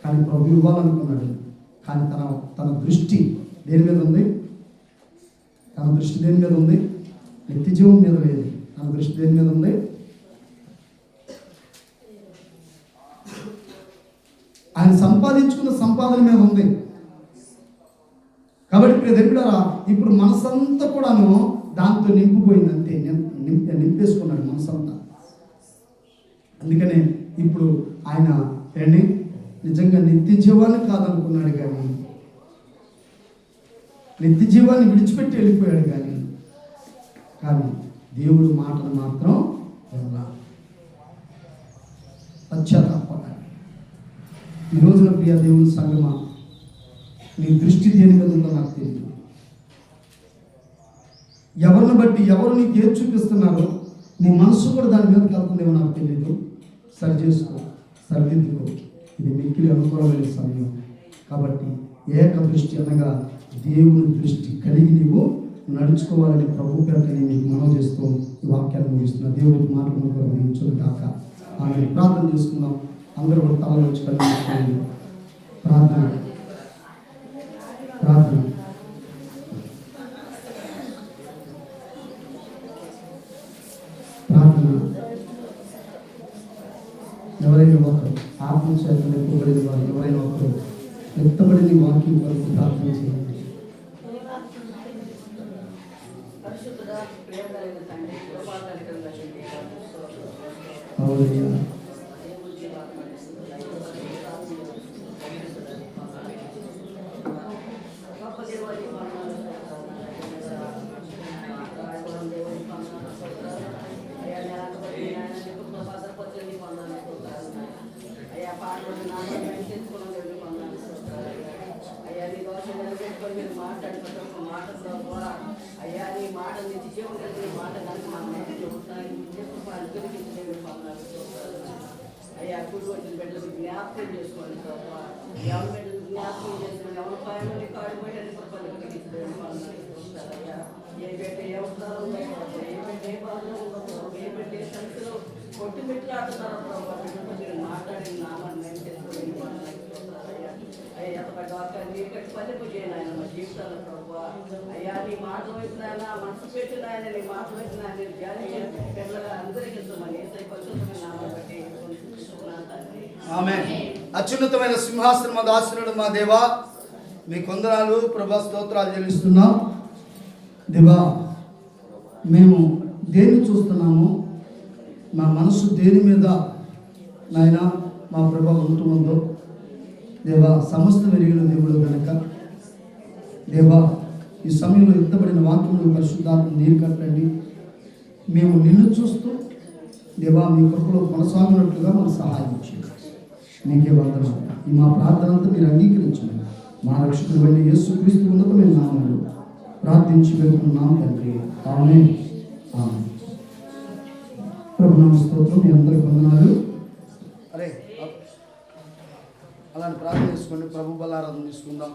C: కానీ ప్రభు ఇవ్వాలనుకున్నాడు. కానీ తన దృష్టి దేని మీద ఉంది? నిత్య జీవం మీద లేదు. తన దృష్టి దేని మీద ఉంది? ఆయన సంపాదించుకున్న సంపాదన మీద ఉంది. కాబట్టి ప్రియదేవులారా, ఇప్పుడు మనసంతా కూడాను దాంతో నింపిపోయింది. అంతే, నింపేసుకున్నాడు మనసంతా. అందుకనే ఇప్పుడు ఆయన నిజంగా నిత్య జీవాన్ని కాదనుకున్నాడు, కానీ నిత్య జీవాన్ని విడిచిపెట్టి వెళ్ళిపోయాడు. కానీ దేవుడు మాటను మాత్రం పశ్చాత్తాపడ్డాడు. ఈ రోజున ప్రియ దేవుని సంగమా, నీ దృష్టి దేని మీద ఉందో నాకు తెలియదు. ఎవరిని బట్టి ఎవరు నీకు ఏది చూపిస్తున్నారో నీ మనసు కూడా దాని మీదకి వెళ్తుందేమో నాకు తెలియదు. సరి చేసుకో, సరిదిద్దుకో. ఇది మిక్కిలి అనుకూలమైన సమయం. కాబట్టి ఏక దృష్టి అనగా దేవుని దృష్టి కలిగి నీవు నడుచుకోవాలని ప్రభు పేరట నీకు మనవి చేస్తూ ఈ వాక్యాన్ని ముగిస్తున్నా. దేవుడికి మాటలు కొరకు కాక ఆమె ప్రార్థన చేసుకుందాం. అందరూ కూడా తల వచ్చి కలిగి ప్రార్థన.
E: ప్రార్థన ఎవరైనా ఒకరు ఆత్మచేత నింపబడిన వారు ఎవరైనా ఒకరు ఎత్తబడిన వాక్యం కొరకు ప్రార్థన చేయండి. అవునయ్యా.
F: అయ్యా నీ మాట నిత్య జీవనం నీ మాట అయ్యా కుడి వచ్చిన బిడ్డలకు జ్ఞాపకం చేసుకోండి ప్రభావ ఎవరి బిడ్డలు జ్ఞాపకం చేసుకోండి ఎవరి పైన కాడు పెట్టని అయ్యా ఏ బిడ్డ ఏ ఉత్తరాలు ఏ బిడ్డ ఏ బాధలో ఉండదు ఏ బిడ్డ ఏ సంఖ్యలో కొట్టి మెట్లాడుతున్నారో ప్రభావ బిడ్డతో మీరు మాట్లాడిన నామాన్ని నేను చేసుకుని అయ్యా నీ కట్టి పదింపు చేయను ఆయన మా జీవితాల్లో ప్రభావ అయ్యా నీ మాట వైపున మనసు పెట్టిన ఆయన నీ మాట వైపున నేను ధ్యానించి పిల్లగా అందరికిస్తామని నామాన్ని బట్టి
C: ఆమేన్. అత్యున్నతమైన సింహాసనం దాసునుడు మా దేవా, మీ కొందనాలు ప్రభా స్తోత్రాలు చెల్లిస్తున్నాం. దేవా, మేము దేన్ని చూస్తున్నాము, మా మనసు దేని మీద నాయన మా ప్రభా ఉంటూ ఉందో దేవా, సమస్త వెరిగిన దేవుడు కనుక దేవా, ఈ సమయంలో ఎత్తబడిన వాక్యములు పరిశుద్ధాత్మ నీరు కట్టండి. మేము నిన్ను చూస్తూ దేవా మీ కృపలో కొనసాగినట్లుగా మనకు సహాయం చేయండి. మీకే వందనాలు. ఈ మా ప్రార్థన అంతా మీరు అంగీకరించండి. మా రక్షకుడు అయిన యేసుక్రీస్తు ఉన్నతమైన నామములో ప్రార్థించి వేడుకున్నాం తండ్రి. ఆమేన్. ఆమేన్. ప్రభునామ స్తోత్రం. మీ అందరికీ వందనాలు. అరే అలాంటి ప్రార్థన చేసుకోండి. ప్రభు బలారాధన తీసుకుందాం.